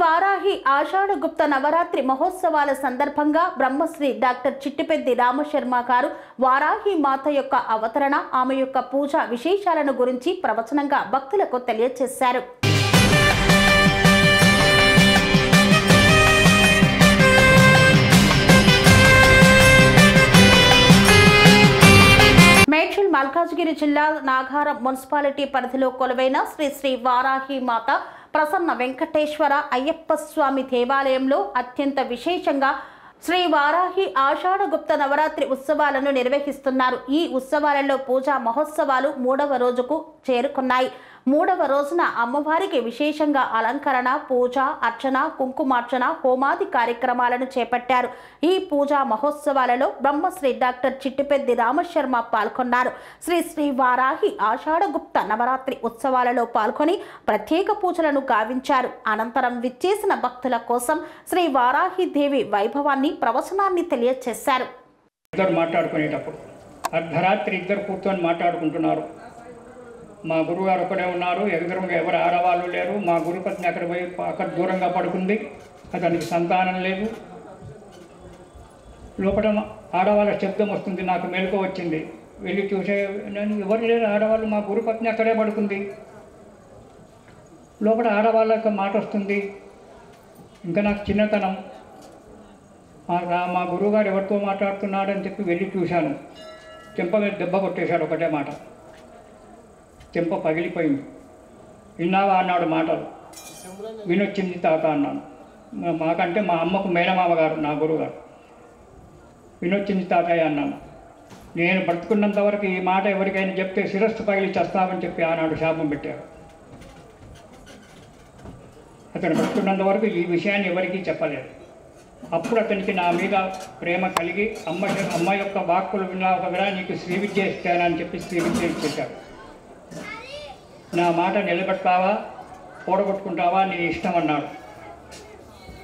వారాహి ఆషాఢ గుప్త నవరాత్రి మహోత్సవాల సందర్భంగా బ్రహ్మశ్రీ డాక్టర్ చిట్టిపెద్ది రామశర్మ గారు వారాహి మాత యొక్క అవతరణ, ఆమె యొక్క పూజ విశేషాలను గురించి ప్రవచనంగా భక్తులకు తెలియజేశారు. మేడ్చల్ మల్కాజ్గిరి జిల్లా నాగారం మున్సిపాలిటీ పరిధిలో కొలువైన శ్రీ శ్రీ వారాహి మాత ప్రసన్న వెంకటేశ్వర అయ్యప్ప స్వామి దేవాలయంలో అత్యంత విశేషంగా శ్రీ వారాహి ఆషాఢ గుప్త నవరాత్రి ఉత్సవాలను నిర్వహిస్తున్నారు. ఈ ఉత్సవాలలో పూజా మహోత్సవాలు 3వ రోజుకు చేరుకున్నాయి. 3వ రోజున అమ్మవారికి విశేషంగా అలంకరణ, పూజ, అర్చన, కుంకుమార్చన, హోమాది కార్యక్రమాలను చేపట్టారు. ఈ పూజా మహోత్సవాలలో బ్రహ్మశ్రీ డాక్టర్ చిట్టిపెద్ది రామశర్మ పాల్గొన్నారు. శ్రీ శ్రీ వారాహి ఆషాఢ గుప్త నవరాత్రి ఉత్సవాలలో పాల్గొని ప్రత్యేక పూజలను గావించారు. అనంతరం విచ్చేసిన భక్తుల కోసం శ్రీ వారాహి దేవి వైభవాన్ని, ప్రవచనాన్ని తెలియజేశారు. ఇద్దరు మాట్లాడుకునేటప్పుడు అర్ధరాత్రి ఇద్దరు కూర్చొని మాట్లాడుకుంటున్నారు. మా గురువుగారు ఒకడే ఉన్నారు, ఎదురుగా ఎవరు ఆడవాళ్ళు లేరు. మా గురుపత్ని అక్కడ దూరంగా పడుకుంది, అతనికి సంతానం లేదు. లోపల ఆడవాళ్ళ శబ్దం వస్తుంది. నాకు మెలకు వచ్చింది. వెళ్ళి చూసే, నేను ఎవరు లేరు ఆడవాళ్ళు, మా గురుపత్ని అక్కడే పడుకుంది. లోపల ఆడవాళ్ళ యొక్క మాట వస్తుంది. ఇంకా నాకు చిన్నతనం, మా గురువుగారు ఎవరితో మాట్లాడుతున్నాడని చెప్పి వెళ్ళి చూశాను. చెంప మీద దెబ్బ కొట్టేశాడు. ఒకటే మాట, చెంప పగిలిపోయింది. విన్నావా అన్నాడు మాటలు. వినొచ్చింది తాత అన్నాను. మాకంటే మా అమ్మకు మేనమామ గారు నా గురువుగారు. వినొచ్చింది తాతయ్య అన్నాను. నేను బ్రతుకున్నంత వరకు ఈ మాట ఎవరికైనా చెప్తే శిరస్సు పగిలి చేస్తామని చెప్పి ఆనాడు శాపం పెట్టారు. అతను బ్రతుకున్నంత వరకు ఈ విషయాన్ని ఎవరికీ చెప్పలేదు. అప్పుడు అతనికి నా మీద ప్రేమ కలిగి అమ్మ యొక్క వాక్కులు విన్నావు కదరా, నీకు శ్రీ విద్య ఇస్తానని చెప్పి శ్రీ విద్య ఇచ్చేశాడు. నా మాట నిలబెడతావా, కూడగొట్టుకుంటావా, నీ ఇష్టం అన్నాడు.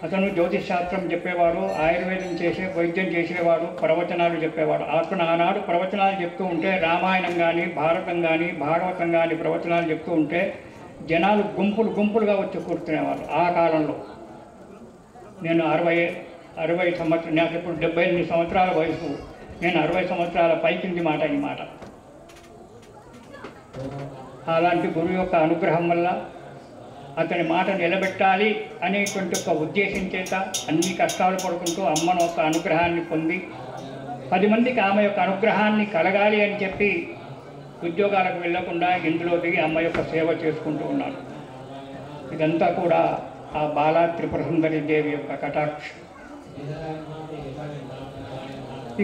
అతను జ్యోతిష్ శాస్త్రం చెప్పేవాడు, ఆయుర్వేదం వైద్యం చేసేవాడు, ప్రవచనాలు చెప్పేవాడు. అతను ఆనాడు ప్రవచనాలు చెప్తూ ఉంటే, రామాయణం కానీ, భారతం కానీ, భాగవతం కానీ ప్రవచనాలు చెప్తూ ఉంటే జనాలు గుంపులుగా వచ్చి కూర్చునేవారు. ఆ కాలంలో నేను 60 సంవత్సరాలు, నాకు ఇప్పుడు 78 సంవత్సరాల వయసు. నేను 60 సంవత్సరాల పైకింది మాట ఈ మాట. అలాంటి గురువు యొక్క అనుగ్రహం వల్ల అతని మాట నిలబెట్టాలి అనేటువంటి ఒక ఉద్దేశం చేత అన్ని కష్టాలు పడుకుంటూ అమ్మను ఒక అనుగ్రహాన్ని పొంది 10 మందికి ఆమె యొక్క అనుగ్రహాన్ని కలగాలి అని చెప్పి ఉద్యోగాలకు వెళ్లకుండా ఇందులో దిగి అమ్మ యొక్క సేవ చేసుకుంటూ ఉన్నాడు. ఇదంతా కూడా ఆ బాలా త్రిపుర సుందరి దేవి యొక్క కటాక్షం.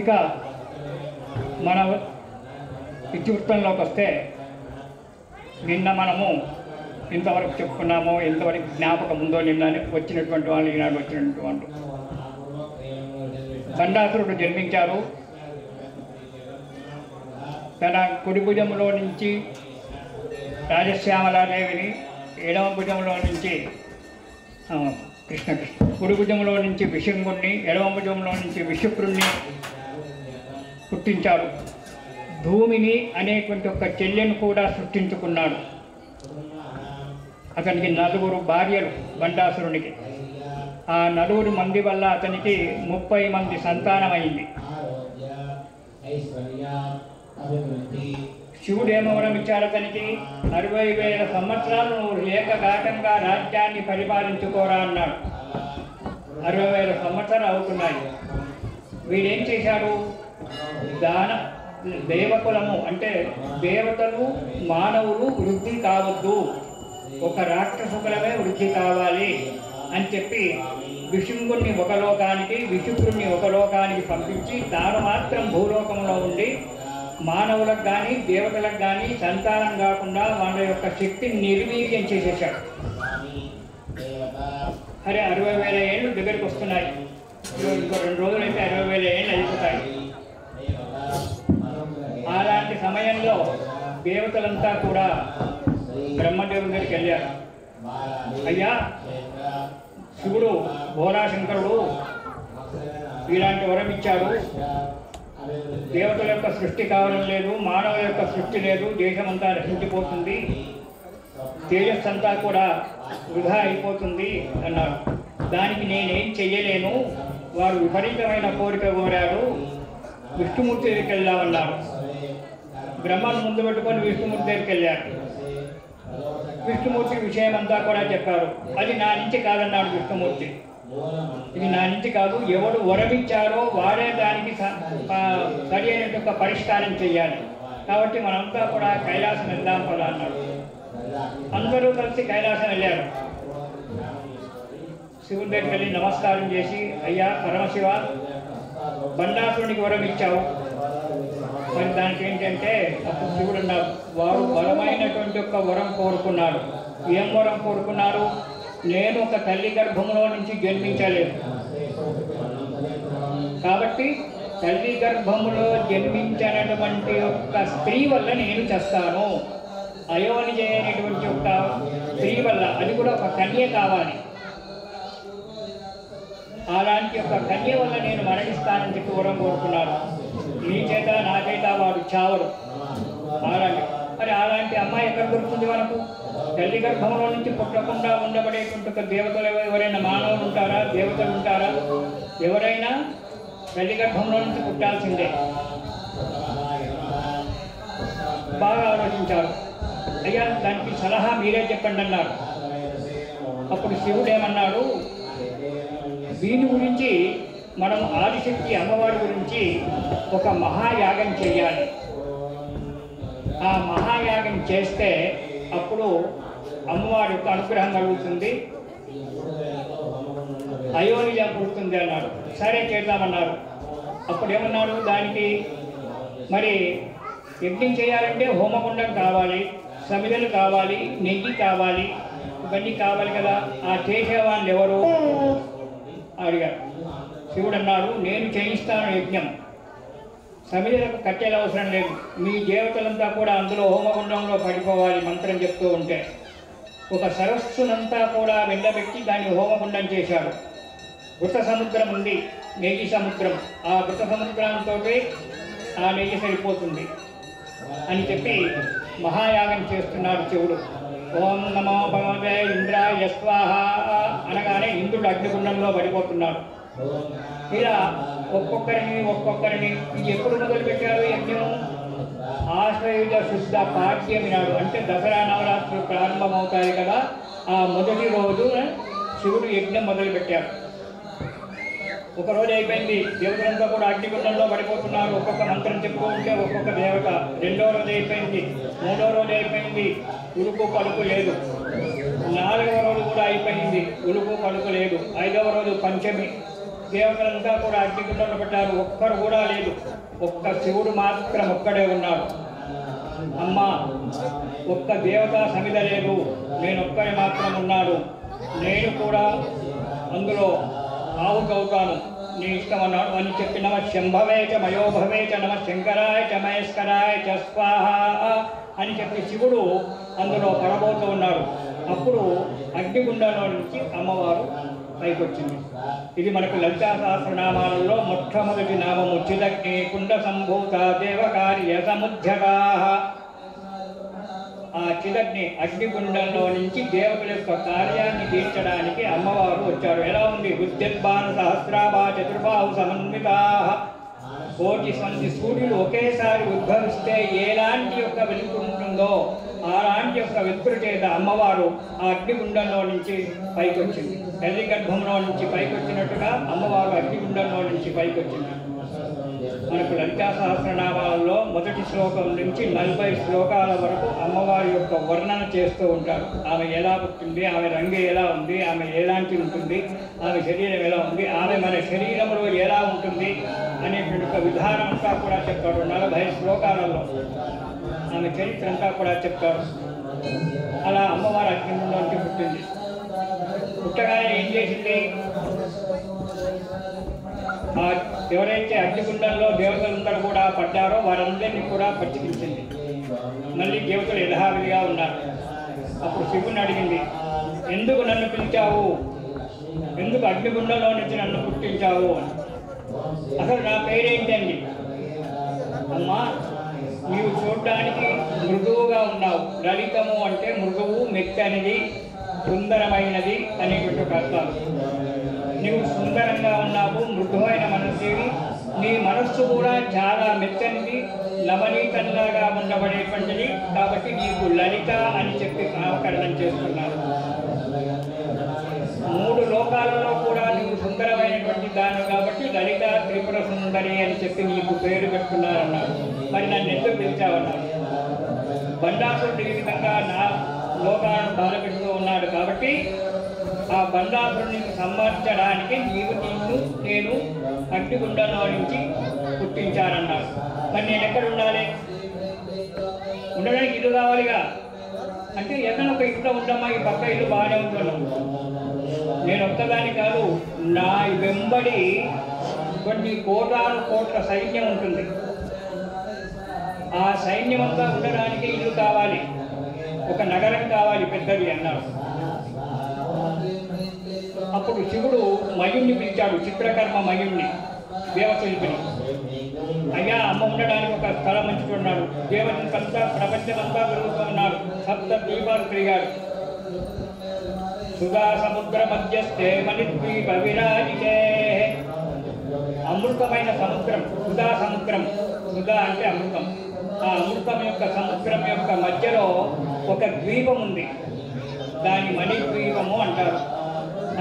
ఇక మన ఇతివృత్తంలోకి వస్తే, నిన్న మనము ఇంతవరకు చెప్పుకున్నామో, ఎంతవరకు జ్ఞాపకం ఉందో, నిన్న వచ్చినటువంటి వాళ్ళు, ఈనాడు వచ్చినటువంటి వాళ్ళు. బండాసురుడు జన్మించారు. తన కుడి భుజంలో నుంచి రాజశ్యామలాదేవిని, ఎడమ భుజంలో నుంచి కుడి భుజంలో నుంచి విశంగుణ్ణి, ఎడమ భుజంలో నుంచి విశుక్రుణ్ణి పుట్టించాడు. భూమిని అనేటువంటి ఒక చెల్లెను కూడా సృష్టించుకున్నాడు. అతనికి 4 భార్యలు బండాసురునికి. ఆ 4 మంది వల్ల అతనికి 30 మంది సంతానమైంది. శివుడు ఏమవరం ఇచ్చాడు అతనికి, 60,000 సంవత్సరాలు నువ్వు ఏకఘాటంగా రాజ్యాన్ని పరిపాలించుకోరా అన్నాడు. 60,000 సంవత్సరాలు అవుతున్నాయి. వీడేం చేశాడు? దేవకులము అంటే దేవతలు, మానవులు వృద్ధి కావద్దు, ఒక రాక్షసుకులమే వృద్ధి కావాలి అని చెప్పి విశుంగుణ్ణి ఒక లోకానికి, విశుక్రుణ్ణి ఒక లోకానికి పంపించి తాను మాత్రం భూలోకంలో ఉండి మానవులకు కానీ దేవతలకు కానీ సంతానం కాకుండా వాళ్ళ యొక్క శక్తిని నిర్వీర్యం చేసేశాడు. అరే 60,000 ఏళ్ళు దగ్గరికి వస్తున్నాయి. ఇంకో 2 రోజులు అయితే 60,000 ఏళ్ళు అయిపోతాయి. అలాంటి సమయంలో దేవతలంతా కూడా బ్రహ్మదేవుని దగ్గరికి వెళ్ళారు. అయ్యా, శివుడు భోలాశంకరుడు ఇలాంటి వరం ఇచ్చాడు. దేవతల యొక్క సృష్టి కావడం లేదు, మానవుల యొక్క సృష్టి లేదు, దేశమంతా రక్షించిపోతుంది. తేజస్సు అంతా కూడా వృధా అయిపోతుంది అన్నారు. దానికి నేనేం చెయ్యలేను, వారు విపరీతమైన కోరిక కోరారు, విష్ణుమూర్తి దగ్గరికి వెళ్దామన్నారు. బ్రహ్మను ముందు పెట్టుకొని విష్ణుమూర్తి దగ్గరికి వెళ్ళారు. విష్ణుమూర్తి విషయం అంతా కూడా చెప్పారు. అది నా నుంచి కాదన్నాడు విష్ణుమూర్తి. ఇది నా నుంచి కాదు, ఎవడు వరమిచ్చారో వాడే దానికి సరి అయినటువంటి పరిష్కారం చేయాలి. కాబట్టి మనంతా కూడా కైలాసం వెళ్దాం పదా అన్నాడు. అందరూ కలిసి కైలాసం వెళ్ళారు. శివుని దగ్గరికి వెళ్ళి నమస్కారం చేసి, అయ్యా పరమశివ, బండాసురునికి వరం ఇచ్చావు, మరి దానికి ఏంటంటే అప్పుడు శివుడు అన్నారు, వారు బలమైనటువంటి ఒక వరం కోరుకున్నారు. ఏం వరం కోరుకున్నారు? నేను ఒక తల్లి గర్భంలో నుంచి జన్మించలేదు, కాబట్టి తల్లి గర్భములో జన్మించినటువంటి ఒక స్త్రీ వల్ల నేను చేస్తాను. అయోని చేయనటువంటి ఒక స్త్రీ వల్ల, అది కూడా ఒక కన్య కావాలి, అలాంటి ఒక కన్య వల్ల నేను మరణిస్తానని చెప్పి వరం కోరుకున్నాను. నీ చేత నా చేత వాడు చావరు. అలాంటి అమ్మాయి ఎక్కడ దొరుకుతుంది మనకు? తల్లి గర్భంలో నుంచి పుట్టకుండా ఉండబడేటువంటి ఒక దేవతలు ఎవరైనా మానవులు ఉంటారా? దేవతలు ఉంటారా? ఎవరైనా తల్లి గర్భంలో నుంచి పుట్టాల్సిందే. బాగా ఆలోచించారు. అయ్యా దానికి సలహా మీరే చెప్పండి అన్నారు. అప్పుడు శివుడు ఏమన్నాడు, దీని గురించి మనం ఆదిశక్తి అమ్మవారి గురించి ఒక మహాయాగం చేయాలి. ఆ మహాయాగం చేస్తే అప్పుడు అమ్మవారి యొక్క అనుగ్రహం కలుగుతుంది, అయోనిజం పుడుతుంది అన్నాడు. సరే చేద్దామన్నారు. అప్పుడు ఏమన్నారు, దానికి మరి యజ్ఞం చేయాలంటే హోమగుండం కావాలి, సమిధలు కావాలి, నెయ్యి కావాలి, ఇవన్నీ కావాలి కదా. ఆ చేసేవాళ్ళు ఎవరు అడిగారు. శివుడు అన్నాడు, నేను చేయిస్తాను యజ్ఞం, సమిధలకు కట్టేలా అవసరం లేదు, మీ దేవతలంతా కూడా అందులో హోమగుండంలో పడిపోవాలి మంత్రం చెప్తూ ఉంటే. ఒక సరస్సునంతా కూడా వెళ్ళబెట్టి దాన్ని హోమగుండం చేశాడు. వృత సముద్రం ఉంది, నెయ్యి సముద్రం. ఆ వృత సముద్రంతో ఆ నెయ్యి సరిపోతుంది అని చెప్పి మహాయాగం చేస్తున్నాడు శివుడు. ఓం నమో భగవతే ఇంద్రాయ స్వాహ అనగానే ఇంద్రుడు అగ్నిగుండంలో పడిపోతున్నాడు. ఇలా ఒక్కొక్కరిని ఇది ఎప్పుడు మొదలుపెట్టారు యజ్ఞం? ఆశ్వయుజ శుద్ధ పాఠ్యమి నాడు, అంటే దసరా నవరాత్రులు ప్రారంభమవుతాయి కదా, ఆ మొదటి రోజు శివుడు యజ్ఞం మొదలుపెట్టారు. ఒకరోజు అయిపోయింది, దేవతలంతా కూడా అగ్నిగుండంలో పడిపోతున్నారు. ఒక్కొక్క మంత్రం చెప్తూ ఉంటే ఒక్కొక్క దేవత. రెండో రోజు అయిపోయింది, మూడో రోజు అయిపోయింది, ఉలుకు పలుకు లేదు. నాలుగవ రోజు కూడా అయిపోయింది, ఉలుకు పలుకు లేదు. ఐదవ రోజు పంచమి, దేవతలంతా కూడా అగ్నిగుండంలో పెట్టారు, ఒక్కరు కూడా లేదు. ఒక్క శివుడు మాత్రం ఒక్కడే ఉన్నాడు. అమ్మ, ఒక్క దేవత సమిధ లేదు, నేను ఒక్కడే మాత్రం ఉన్నాడు, నేను కూడా అందులో ఆవుకవుతాను, నీ ఇష్టం అన్నాడు అని చెప్పి నమ శంభవే చ మయోభవే చ నమ శంకరాయ చ మహేశ్వరాయ చ స్వాహ అని చెప్పి శివుడు అందులో పడబోతూ ఉన్నాడు. అప్పుడు అగ్నిగుండంలో నుంచి అమ్మవారు పైకొచ్చింది. ఇది మనకు లలితా సహస్రనామాలలో మొట్టమొదటి నామము. చిదగ్ని కుండ సంభూత దేవకార్య సముద్యగా. ఆ చిదగ్ని అగ్నిగుండంలో నుంచి దేవతల యొక్క కార్యాన్ని తీర్చడానికి అమ్మవారు వచ్చారు. ఎలా ఉంది? ఉద్యద్భాను సహస్రాభా చతుర్బాహు సమన్వితా. కోటి మంది సూర్యులు ఒకేసారి ఉద్భవిస్తే ఎలాంటి యొక్క వెలుగు ఉంటుందో అలాంటి యొక్క వెలుగు చేత అమ్మవారు ఆ అగ్నిగుండంలో నుంచి పైకొచ్చింది. తల్లి గర్భంలో నుంచి పైకొచ్చినట్టుగా అమ్మవారు అగ్నిగుండంలో నుంచి పైకొచ్చింది. మనకు లలితా సహస్రనామాలలో మొదటి శ్లోకం నుంచి 40 శ్లోకాల వరకు అమ్మవారి యొక్క వర్ణన చేస్తూ ఉంటారు. ఆమె ఎలా పుట్టింది, ఆమె రంగు ఎలా ఉంది, ఆమె ఎలాంటి ఉంటుంది, ఆమె శరీరం ఎలా ఉంది, ఆమె మన శరీరంలో ఎలా ఉంటుంది అనేటువంటి ఒక విధానం అంతా కూడా చెప్తాడు. 40 శ్లోకాలలో ఆమె చరిత్ర అంతా కూడా చెప్తారు. అలా అమ్మవారు అగ్నిగుండంలోంచి పుట్టింది. పుట్టగానే ఏం చేసింది? ఎవరైతే అగ్నిగుండంలో దేవతలందరూ కూడా పడ్డారో వారందరినీ కూడా పచ్చికించింది. మళ్ళీ దేవతలు యథావిధిగా ఉన్నారు. అప్పుడు శివుని అడిగింది, ఎందుకు నన్ను పిలిచావు, ఎందుకు అగ్నిగుండంలో నుంచి నన్ను పుట్టించావు అని. అసలు నా పేరేంటండి? అమ్మా, నీవు చూడడానికి మృదువుగా ఉన్నావు. లలితము అంటే మృదువు, మెత్తనిది, సుందరమైనది అనేటువంటి ఒక అర్థాలు. నీవు సుందరంగా ఉన్నావు, మృదువైన మనస్సువి. నీ మనస్సు కూడా చాలా మెత్తనిది, నవనీతంలాగా ఉండబడేటువంటిది. కాబట్టి నీకు లలిత అని చెప్పి నామకరణం చేస్తున్నాను. 3 లోకాలలో కూడా నీవు సుందరమైనటువంటి దాన్ని కాబట్టి లలిత త్రిపుర సుందరి అని చెప్పి నీకు పేరు పెట్టుకున్నారన్నారు. మరి నన్ను ఎందుకు పిలిచావన్నారు? బండాసురుడు ఈ విధంగా నా లోకాలను బాధపెడుతూ ఉన్నాడు కాబట్టి ఆ బండాసురుడిని సంహరించడానికి నిన్ను నేను అగ్నిగుండంలో నుంచి పుట్టించానన్నారు. మరి నేను ఎక్కడ ఉండాలి? ఉండడానికి ఇల్లు కావాలిగా. అంటే ఏదైనా ఒక ఇంట్లో ఉండమ్మా, ఈ పక్క ఇల్లు బాగానే ఉంటున్నాం. నేను ఒక్కదాన్ని కాదు, నా వెంబడి కొన్ని కోట్ల సైన్యం ఉంటుంది. ఆ సైన్యం అంతా ఉండడానికి ఇల్లు కావాలి, ఒక నగరం కావాలి పెద్దది అన్నారు. అప్పుడు శివుడు మయుణ్ణి పిలిచాడు, చిత్రకర్మ మయుణ్ణి, దేవశిల్పిని. అయ్యా, అమ్మ ఉండడానికి ఒక స్థలం మంచుకున్నాడు. దేవతలంతా ప్రపంచమంతా తిరుగుతూ ఉన్నాడు. 7 ద్వీపాలు తిరిగాడు. సుధా సముద్ర మధ్యస్థే మణిద్వీప విరాజితే. అమృతమైన సముద్రం, సుధా సముద్రం. సుధా అంటే అమృతం. ఆ అమృతం యొక్క సముద్రం యొక్క మధ్యలో ఒక ద్వీపం ఉంది. దాని మణిద్వీపము అంటారు.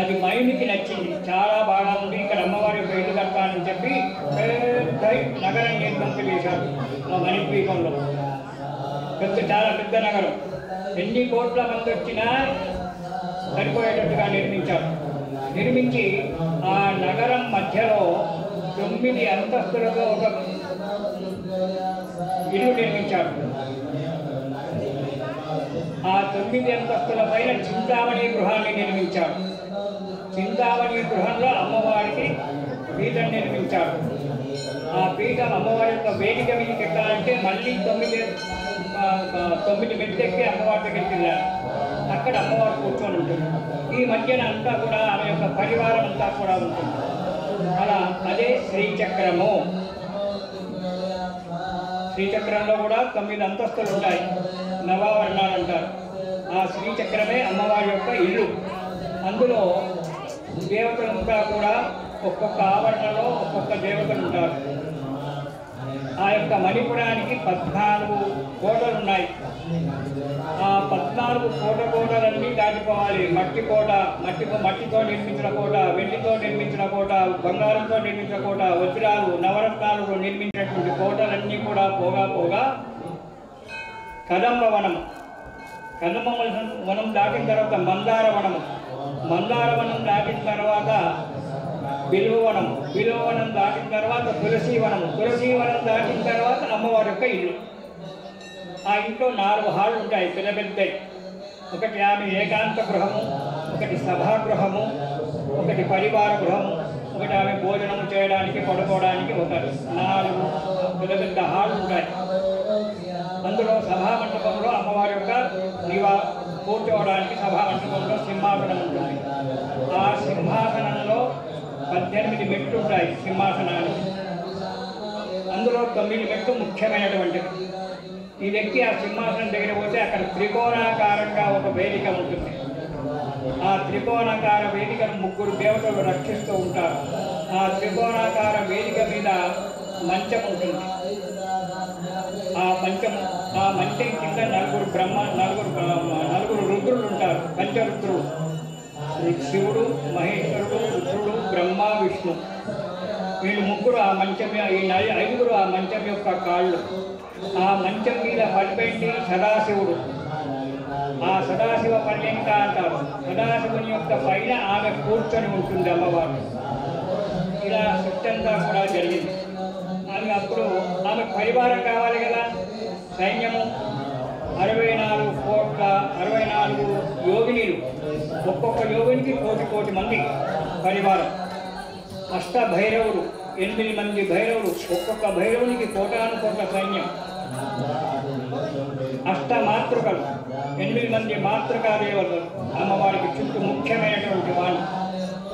అది మయునికి నచ్చింది, చాలా బాగా ఉంది, ఇక్కడ అమ్మవారి యొక్క ఇల్లు కడతానని చెప్పి పెద్ద నగరం నిర్మించి వేశాడు. ఆ మణిద్వీపంలో చాలా పెద్ద నగరం. ఎన్ని కోట్ల మంది వచ్చినా సరిపోయేటట్టుగా నిర్మించాడు. నిర్మించి ఆ నగరం మధ్యలో 9 అంతస్తులతో ఒక ఇల్లు నిర్మించాడు. ఆ 9 అంతస్తుల పైన చింతామణి గృహాన్ని నిర్మించాడు. చింతామణి గృహంలో అమ్మవారికి పీఠం నిర్మించాడు. ఆ పీఠం అమ్మవారి యొక్క వేదిక మీదకి ఎక్కాలంటే మళ్ళీ 9 మెట్లెక్కి అమ్మవారి దగ్గరికి వెళ్ళారు. అక్కడ అమ్మవారు కూర్చొని ఉంటుంది. ఈ మధ్యన అంతా కూడా ఆమె యొక్క పరివారం అంతా కూడా ఉంటుంది. అలా అదే శ్రీచక్రము. శ్రీచక్రంలో కూడా 9 అంతస్తులు ఉంటాయి, నవావర్ణాలు అంటారు. ఆ శ్రీచక్రమే అమ్మవారి యొక్క ఇల్లు. అందులో దేవతలంతా కూడా ఒక్కొక్క ఆవరణలో ఒక్కొక్క దేవతలు ఉంటారు. ఆ యొక్క మణిపురానికి 14 కోటలు ఉన్నాయి. ఆ 14 కోటలన్నీ దాటిపోవాలి. మట్టి కోట, మట్టితో నిర్మించిన కోట, వెండితో నిర్మించిన కోట, బంగారంతో నిర్మించిన కోట, వజ్రాలు, నవరత్నాలు నిర్మించినటువంటి కోటలన్నీ కూడా పోగా కదంబవనం దాటిన తర్వాత మందారవనం దాటిన తర్వాత బిల్వవనం దాటిన తర్వాత తులసీవనం దాటిన తర్వాత అమ్మవారి యొక్క ఇల్లు. ఆ ఇంట్లో 4 హాళ్ళు ఉంటాయి, పెద్దయి. ఒకటి ఆమె ఏకాంత గృహము, ఒకటి సభాగృహము, ఒకటి పరివార గృహము, ఒకటి ఆమె భోజనము చేయడానికి పడుకోవడానికి ఒక 4 పెద్ద హాళ్ళు ఉంటాయి. అందులో సభామండపంలో అమ్మవారి యొక్క కూర్చోవడానికి సభామండపంలో సింహాసనం ఉంటుంది. ఆ సింహాసనంలో 18 మెట్లు ఉంటాయి సింహాసనానికి. అందులో 9 మెట్లు ముఖ్యమైనటువంటివి. ఈ వ్యక్తి ఆ సింహాసనం దగ్గర పోతే అక్కడ త్రికోణాకారంగా ఒక వేదిక ఉంటుంది. ఆ త్రికోణాకార వేదికను 3 దేవతలు రక్షిస్తూ ఉంటారు. ఆ త్రికోణాకార వేదిక మీద మంచం ఉంటుంది. ఆ మంచం కింద 4 రుద్రులు ఉంటారు, పంచరుద్రులు. శివుడు, మహేశ్వరుడు, రుద్రుడు, బ్రహ్మ, విష్ణు. వీళ్ళు 3 ఆ మంచం, ఈ 5 ఆ మంచం యొక్క కాళ్ళు. ఆ మంచం మీద పడిపెట్టి సదాశివుడు. ఆ సదాశివ పర్యంక అంటారు. సదాశివుని యొక్క పైన ఆమె కూర్చొని ఉంటుంది అమ్మవారు. ఇలా సత్యంగా కూడా జరిగింది. ఆమె అప్పుడు ఆమె పరివారం కావాలి కదా, సైన్యము 64 యోగినీలు. ఒక్కొక్క యోగినికి కోటి మంది పరివారం. అష్టభైరవులు, 8 మంది భైరవులు. ఒక్కొక్క భైరవునికి కోటానుకోట్ల సైన్యం. అష్టమాతృకలు, 8 మంది మాతృకా దేవతలు అమ్మవారికి చుట్టూ ముఖ్యమైనటువంటి వాళ్ళు.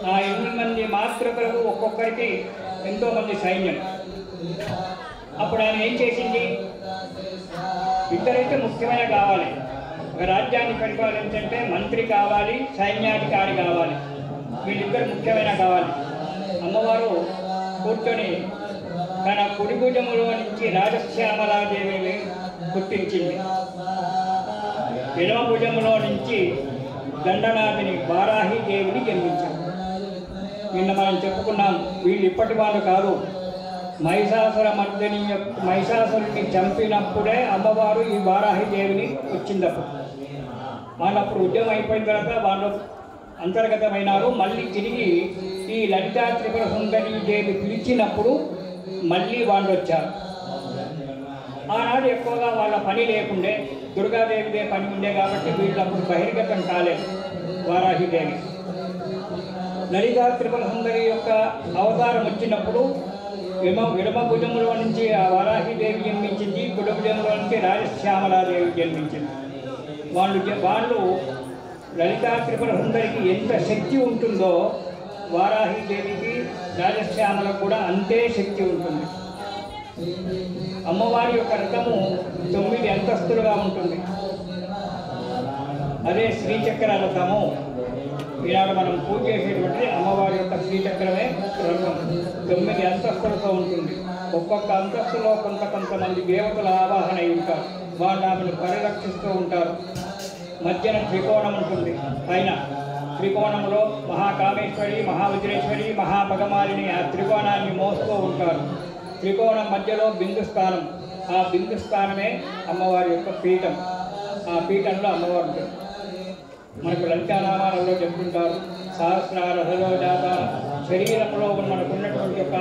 ఆ 8 మంది మాతృకలకు ఒక్కొక్కరికి ఎంతోమంది సైన్యం. అప్పుడు ఆమె ఏం చేసింది? ఇద్దరైతే ముఖ్యమైన కావాలి. ఒక రాజ్యాన్ని పరిపాలించంటే మంత్రి కావాలి, సైన్యాధికారి కావాలి. వీళ్ళిద్దరు ముఖ్యమైన కావాలి. అమ్మవారు కూర్చొని తన కుడి భుజములో నుంచి రాజశ్యామలాదేవిని పుట్టించింది. ఎడమ భుజములో నుంచి దండనాథిని వారాహిదేవిని జన్మించారు. నిన్న మనం చెప్పుకున్నాం, వీళ్ళు ఇప్పటి వాళ్ళు కాదు. మహిషాసురుని చంపినప్పుడే అమ్మవారు ఈ వారాహిదేవిని వచ్చిందప్పుడు. వాళ్ళప్పుడు ఉద్యమం అయిపోయిన తర్వాత వాళ్ళు అంతర్గతమైనారు. మళ్ళీ తిరిగి ఈ లలితా త్రిపుర సుందరి దేవి పిలిచినప్పుడు మళ్ళీ వాళ్ళు వచ్చారు. ఆనాడు ఎక్కువగా వాళ్ళ పని లేకుండే, దుర్గాదేవిదే పని ఉండే కాబట్టి వీళ్ళప్పుడు బహిర్గతం కాలేదు వారాహిదేవి. లలితా త్రిపుర సుందరి యొక్క అవతారం వచ్చినప్పుడు ఎడమ భుజములో నుంచి ఆ వారాహిదేవి జన్మించింది, కుడి భుజములో నుంచి రాజశ్యామలాదేవి జన్మించింది. వాళ్ళు లలితా త్రిపుర సుందరికి ఎంత శక్తి ఉంటుందో వారాహిదేవికి రాజశ్యామలకు కూడా అంతే శక్తి ఉంటుంది. అమ్మవారి యొక్క రథము 9 అంతస్తులుగా ఉంటుంది. అదే శ్రీచక్ర రథము. ఈనాడు మనం పూజ చేసేటువంటి అమ్మవారి యొక్క శ్రీచక్రమే రథం. 9 అంతస్తులతో ఉంటుంది. ఒక్కొక్క అంతస్తులో కొంతమంది దేవతల ఆవాహన అయి ఉంటారు. వాళ్ళు ఆమెను పరిరక్షిస్తూ ఉంటారు. మధ్యన త్రికోణం ఉంటుంది. పైన త్రికోణంలో మహాకామేశ్వరి, మహావజ్రేశ్వరి, మహాభగమాలిని ఆ త్రికోణాన్ని మోస్తూ ఉంటారు. త్రికోణం మధ్యలో బిందు స్థానం. ఆ బిందు స్థానమే అమ్మవారి యొక్క పీఠం. ఆ పీఠంలో అమ్మవారు ఉంటుంది. మనకు లలితానామాలలో చెప్పుకుంటారు, సహస్రారథలో జాత. శరీరంలో మనకున్నటువంటి యొక్క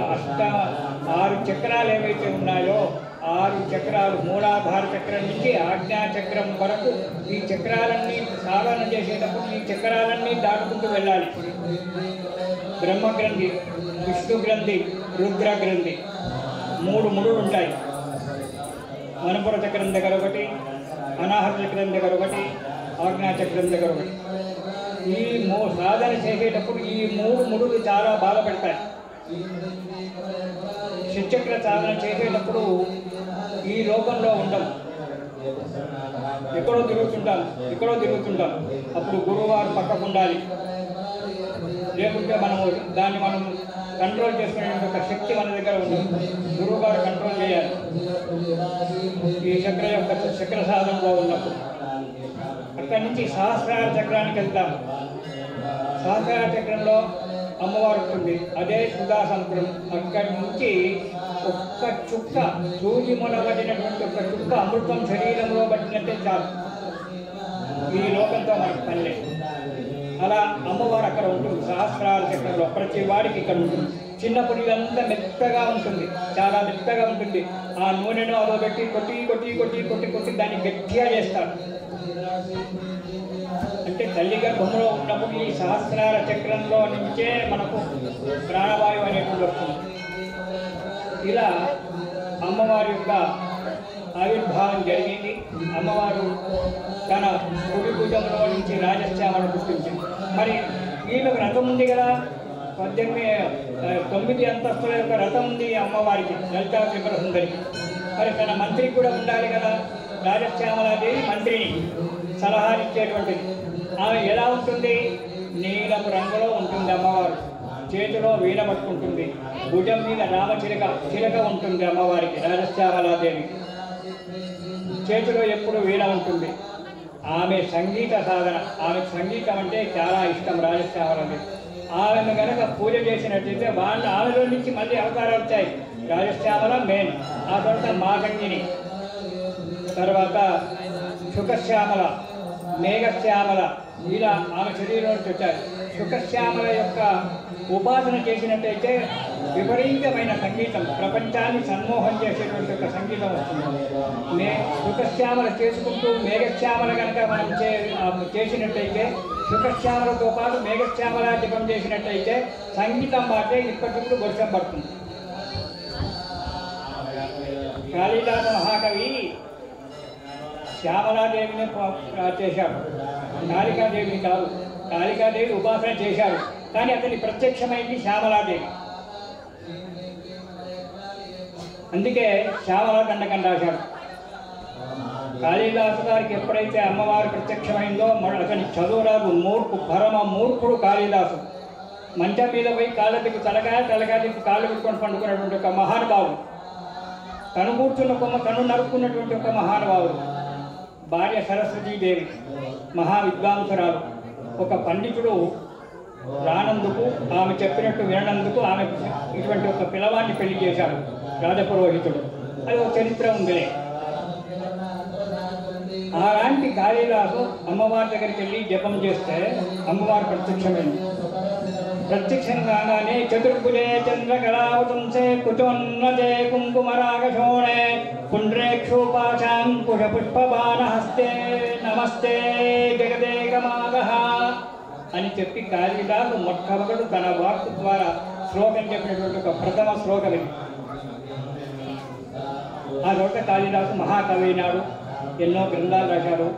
6 చక్రాలు ఏవైతే ఉన్నాయో 6 చక్రాలు, మూలాధార చక్రం నుంచి ఆజ్ఞా చక్రం వరకు ఈ చక్రాలన్నీ సాధన చేసేటప్పుడు ఈ చక్రాలన్నీ దాటుకుంటూ వెళ్ళాలి. బ్రహ్మగ్రంథి, విష్ణు గ్రంథి, రుద్ర గ్రంథి 3 ముడులు ఉంటాయి. మనపుర చక్రం దగ్గర ఒకటి, అనాహత చక్రం దగ్గర ఒకటి, ఆజ్ఞాచక్రం దగ్గర ఒకటి. ఈ సాధన చేసేటప్పుడు ఈ 3 ముడులు చాలా బాధపడతాయి. షట్చక్ర సాధన చేసేటప్పుడు ఈ లోకంలో ఉండం, ఎక్కడో తిరుగుతుంటాం. అప్పుడు గురువువారు పక్కకు ఉండాలి. లేకుంటే దాన్ని మనం కంట్రోల్ చేసుకునే ఒక శక్తి మన దగ్గర ఉంది. గురువు గారు కంట్రోల్ చేయాలి. ఈ చక్ర సాధనలో ఉన్నప్పుడు అక్కడి నుంచి సహస్రార చక్రానికి వెళ్తాం. సహస్రార చక్రంలో అమ్మవారు ఉంటుంది. అదే సుధా సముద్రం. అక్కడి నుంచి ఒక్క చుక్క సూజి మొలబడినటువంటి ఒక చుక్క అమృతం శరీరంలో పట్టినట్టే చాలు. ఈ లోకంతో మనకు పని లేదు. అలా అమ్మవారు అక్కడ ఉంటుంది. సహస్రార చక్రంలో ప్రతి వాడికి ఇక్కడ ఉంటుంది. చిన్నప్పుడు ఇదంతా మెత్తగా ఉంటుంది, చాలా మెత్తగా ఉంటుంది. ఆ నూనెను అదో పెట్టి కొట్టి దాన్ని గట్టిగా చేస్తారు. అంటే తల్లి గర్భంలో ఉన్నప్పుడు ఈ సహస్రార చక్రంలో నుంచే మనకు ప్రాణవాయువు అనేటువంటి వస్తుంది. ఇలా అమ్మవారి యొక్క ఆవిర్భావం జరిగింది. అమ్మవారు తన కుడి భుజంలో నుంచి రాజశ్యామను పుట్టించింది. మరి వీళ్ళకి రథం ఉంది కదా, 9 అంతస్తుల యొక్క రథం ఉంది అమ్మవారికి, లలితా త్రిపుర సుందరికి. మరి తన మంత్రికి కూడా ఉండాలి కదా. రాజశ్యామలాదేవి మంత్రిని సలహాలు ఇచ్చేటువంటిది. ఆమె ఎలా ఉంటుంది? నీలపు రంగులో ఉంటుంది అమ్మవారు. చేతిలో వీణ పట్టుకుంటుంది. భుజం మీద చిలక ఉంటుంది అమ్మవారికి, రాజశ్యామలాదేవి. చేతిలో ఎప్పుడు వీణ ఉంటుంది. ఆమె సంగీత సాధన. ఆమెకు సంగీతం అంటే చాలా ఇష్టం రాజశ్యామలాదేవి. ఆమెను కనుక పూజ చేసినట్లయితే ఆమెలో నుంచి మళ్ళీ అవతారాలు వచ్చాయి. రాజశ్యామల మెయిన్, ఆ తర్వాత మాగంగిని, తర్వాత శుకశ్యామల, మేఘశ్యామల, ఇలా ఆమె శరీరంలోకి వచ్చారు. శుకశ్యామల యొక్క ఉపాసన చేసినట్టయితే విపరీతమైన సంగీతం, ప్రపంచాన్ని సన్మోహం చేసేటువంటి ఒక సంగీతం వస్తుంది. శుకశ్యామల చేసుకుంటూ మేఘశ్యామల కనుక మనం చేసినట్టయితే, శుకశ్యామలతో పాటు మేఘశ్యామల జపం చేసినట్టయితే సంగీతం మాటే ఇప్పటిప్పుడు వర్షం పడుతుంది. కాళిదాస మహాకవి శ్యామలాదేవిని చేశాడు, కాళికాదేవిని కాదు. కాళికాదేవి ఉపాసన చేశాడు, కానీ అతని ప్రత్యక్షమైంది శ్యామలాదేవి. అందుకే శ్యామలా దండకం రాశాడు. కాళిదాసు గారికి ఎప్పుడైతే అమ్మవారు ప్రత్యక్షమైందో అతని చదువురాదు మూర్ఖు పరమ మూర్ఖుడు కాళిదాసు. మంచం మీద పోయి కాళ్ళకి తలకాయకి కాళ్ళు పెట్టుకొని పండుకున్నటువంటి ఒక మహానుభావుడు, తను కూర్చున్న కొమ్మ తను నరుక్కున్నటువంటి ఒక మహానుభావుడు. భార్య సరస్వతీదేవి మహా విద్వాంసురాలు. ఒక పండితుడు రానందుకు, ఆమె చెప్పినట్టు వినందుకు ఆమె ఇటువంటి ఒక పిల్లవాడిని పెళ్లి చేశాడు రాజపురోహితుడు. అది ఒక చరిత్ర ఉందిలే. అలాంటి కాళిదాసు అమ్మవారి దగ్గరికి వెళ్ళి జపం చేస్తే అమ్మవారు ప్రత్యక్షమైంది. ప్రత్యక్షం కాగానే చతుర్భుజే చంద్రకళావతంసే కుచోన్నజే కుంకుమరాగశోణే పుండ్రేక్షోపాశాంకుశ పుష్పబాణహస్తే నమస్తే జగదేకమాగః అని చెప్పి కాళిదాసు మొట్టమొదటి తన వాక్కు ద్వారా శ్లోకం చెప్పినటువంటి ఒక ప్రథమ శ్లోకం ఇది. ఆ చోట కాళిదాసు మహాకవి నాడు, ఎన్నో గ్రంథాలు రాశారు.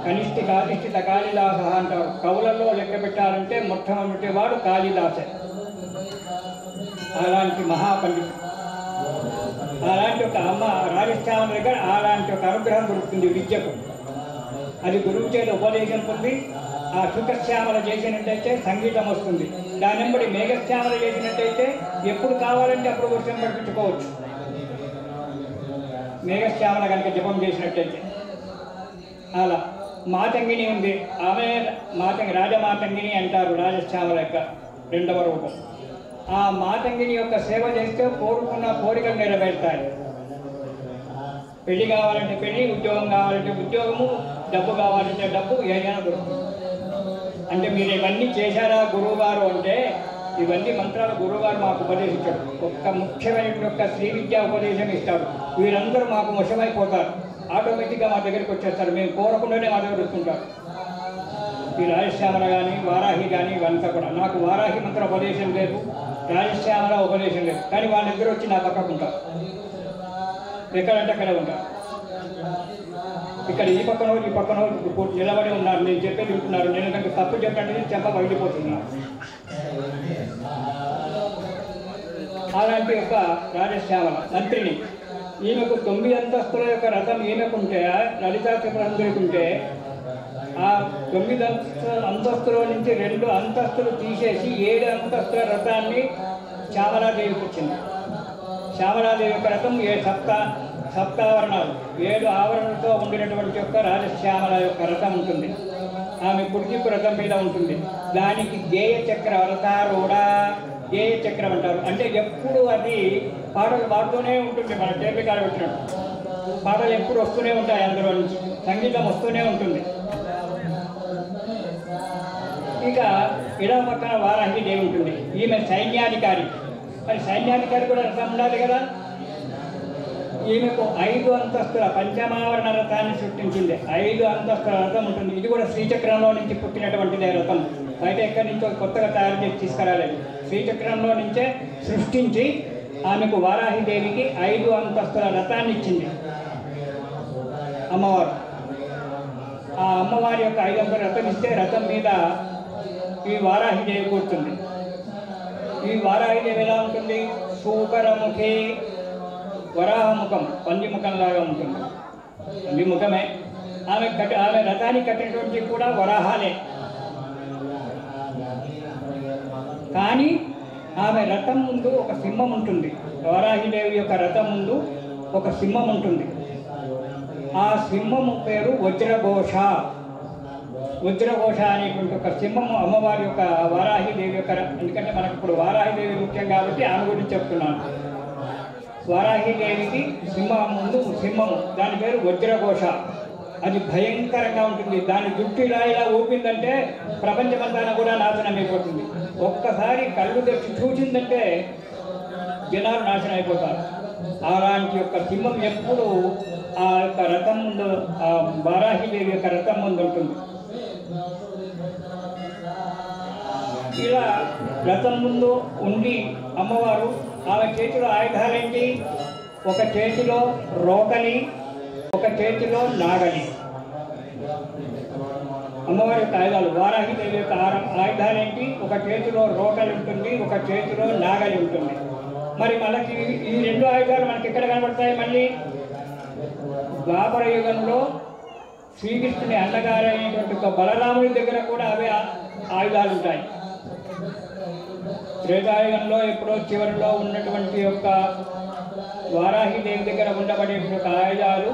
కనిష్ఠిత కాళిదాస అంటారు. కవులలో లెక్క పెట్టాలంటే మొట్టమొదటి వాడు కాళిదాసే. అలాంటి మహాపండితుడు, అలాంటి ఒక అమ్మ రాజశ్యామ దగ్గర అలాంటి ఒక అనుగ్రహం దొరుకుతుంది విద్యకు. అది గురువు చేత ఉపదేశం పొంది ఆ సుఖశ్యామల చేసినట్టయితే సంగీతం వస్తుంది. దానింబడి మేఘశ్యామల చేసినట్టయితే ఎప్పుడు కావాలంటే అప్పుడు వర్షం పడిపించుకోవచ్చు. మేఘశ్యామల కనుక జపం చేసినట్టయితే. అలా మాతంగిని ఉంది, ఆమె రాజమాతంగిని అంటారు రాజశ్యామల యొక్క రెండవ రూపం. ఆ మాతంగిని యొక్క సేవ చేస్తే కోరుకున్న కోరికలు నెరవేరుతాయి. పెళ్లి కావాలంటే పెళ్లి, ఉద్యోగం కావాలంటే ఉద్యోగము, డబ్బు కావాలంటే డబ్బు, ఏదైనా దొరుకుతుంది. అంటే మీరు ఇవన్నీ చేశారా గురువుగారు అంటే, ఇవన్నీ మంత్రాలు గురువుగారు మాకు ఉపదేశించాడు. ఒక్క ముఖ్యమైన యొక్క శ్రీ విద్యా ఉపదేశం ఇస్తాడు. వీరందరూ మాకు వశమైపోతారు, ఆటోమేటిక్గా మా దగ్గరికి వచ్చేస్తారు. మేము కోరకుండానే మా దగ్గర వస్తుంటారు. ఈ రాజశ్యామల కానీ వారాహి కానీ ఇవంతా కూడా. నాకు వారాహి మంత్ర ఉపదేశం లేదు, రాజశ్యామల ఉపదేశం లేదు, కానీ వాళ్ళ దగ్గర వచ్చి నా పక్కకు ఉంటారు. ఎక్కడంటే అక్కడే ఉంటారు. ఇక్కడ ఈ పక్కన నిలబడి ఉన్నారు, నేను చెప్పేది వింటున్నారు. నేను కనుక తప్పు చెప్పండి చెప్ప బయటపోతున్నాను. అలాంటి యొక్క రాజశ్యామల మంత్రిని, ఈమెకు 9 అంతస్తుల యొక్క రథం ఈమెకుంటే, లలితా త్రిపురందరికుంటే, ఆ 9 అంతస్తుల నుంచి 2 అంతస్తులు తీసేసి 7 అంతస్తుల రథాన్ని శ్యామలాదేవికి వచ్చింది. శ్యామలాదేవి యొక్క రథం సప్తావరణాలు 7 ఆవరణలతో ఉండినటువంటి యొక్క రాజశ్యామల యొక్క రథం ఉంటుంది. ఆమె పుడికిప్పు రథం మీద ఉంటుంది. దానికి గేయ చక్ర రథారూఢ, గేయ చక్రం అంటారు. అంటే ఎప్పుడు అది పాటలు పాడుతూనే ఉంటుంది. మన టేప్ రికార్డ్ పెట్టినట్టు పాటలు ఎప్పుడు వస్తూనే ఉంటాయి, అందులో నుంచి సంగీతం వస్తూనే ఉంటుంది. ఇక ఇడమ పక్కన వారాహి దేవి ఉంటుంది. ఈమె సైన్యాధికారి. మరి సైన్యాధికారి కూడా రథం ఉండాలి కదా. ఈమెకు 5 అంతస్తుల పంచమావరణ రథాన్ని సృష్టించింది. 5 అంతస్తుల రథం ఉంటుంది. ఇది కూడా శ్రీచక్రంలో నుంచి పుట్టినటువంటిదే రథం. బయట ఎక్కడి నుంచో కొత్తగా తయారు చేసి తీసుకురాలేదు. శ్రీచక్రంలో నుంచే సృష్టించి ఆమెకు వారాహిదేవికి 5 అంతస్తుల రథాన్ని ఇచ్చింది అమ్మవారు. ఆ అమ్మవారి యొక్క 5 అంతస్తుల రథం ఇస్తే రథం మీద ఈ వారాహిదేవి కూర్చుంది. ఈ వారాహిదేవి ఎలా ఉంటుంది? సూకరముఖి, వరాహముఖం, పందిముఖంలాగా ఉంటుంది. పందిముఖమే. ఆమె రథానికి కట్టినటువంటి కూడా వరాహాలే. కానీ ఆమె రథం ముందు ఒక సింహం ఉంటుంది. వారాహిదేవి యొక్క రథం ముందు ఒక సింహం ఉంటుంది. ఆ సింహము పేరు వజ్రఘోష. వజ్రఘోష అనేటువంటి ఒక సింహము అమ్మవారి యొక్క వారాహిదేవి యొక్క, ఎందుకంటే మనకు ఇప్పుడు వారాహిదేవి ముఖ్యం కాబట్టి ఆమె గురించి చెప్తున్నాను. వారాహిదేవికి సింహం ముందు సింహము, దాని పేరు వజ్రఘోష. అది భయంకరంగా ఉంటుంది. దాని జుట్టు ఇలా ఊపిందంటే ప్రపంచమంతా కూడా నాశనం అయిపోతుంది. ఒక్కసారి కళ్ళు తెచ్చి చూసిందంటే జనాలు నాశనం అయిపోతారు. అలాంటి యొక్క సింహం ఎప్పుడు ఆ యొక్క రథం ముందు, ఆ వారాహిదేవి యొక్క రథం ముందు ఉంటుంది. ఇలా రథం ముందు ఉండి అమ్మవారు, ఆమె చేతిలో ఆయుధాలేంటి? ఒక చేతిలో రోకలి, ఒక చేతిలో నాగలి. అమ్మవారి యొక్క ఆయుధాలు, వారాహిదేవి యొక్క ఆయుధాలేంటి? ఒక చేతిలో రోకలి ఉంటుంది, ఒక చేతిలో నాగలి ఉంటుంది. మరి మనకి ఈ 2 ఆయుధాలు మనకి ఎక్కడ కనబడతాయి? మళ్ళీ ద్వాపర యుగంలో శ్రీకృష్ణుని అన్నగారైనటువంటి ఒక బలరాముడి దగ్గర కూడా అవే ఆయుధాలు ఉంటాయి. త్రేతాయుగంలో ఎప్పుడో చివరిలో ఉన్నటువంటి యొక్క వారాహిదేవి దగ్గర ఉండబడే ఆయుధాలు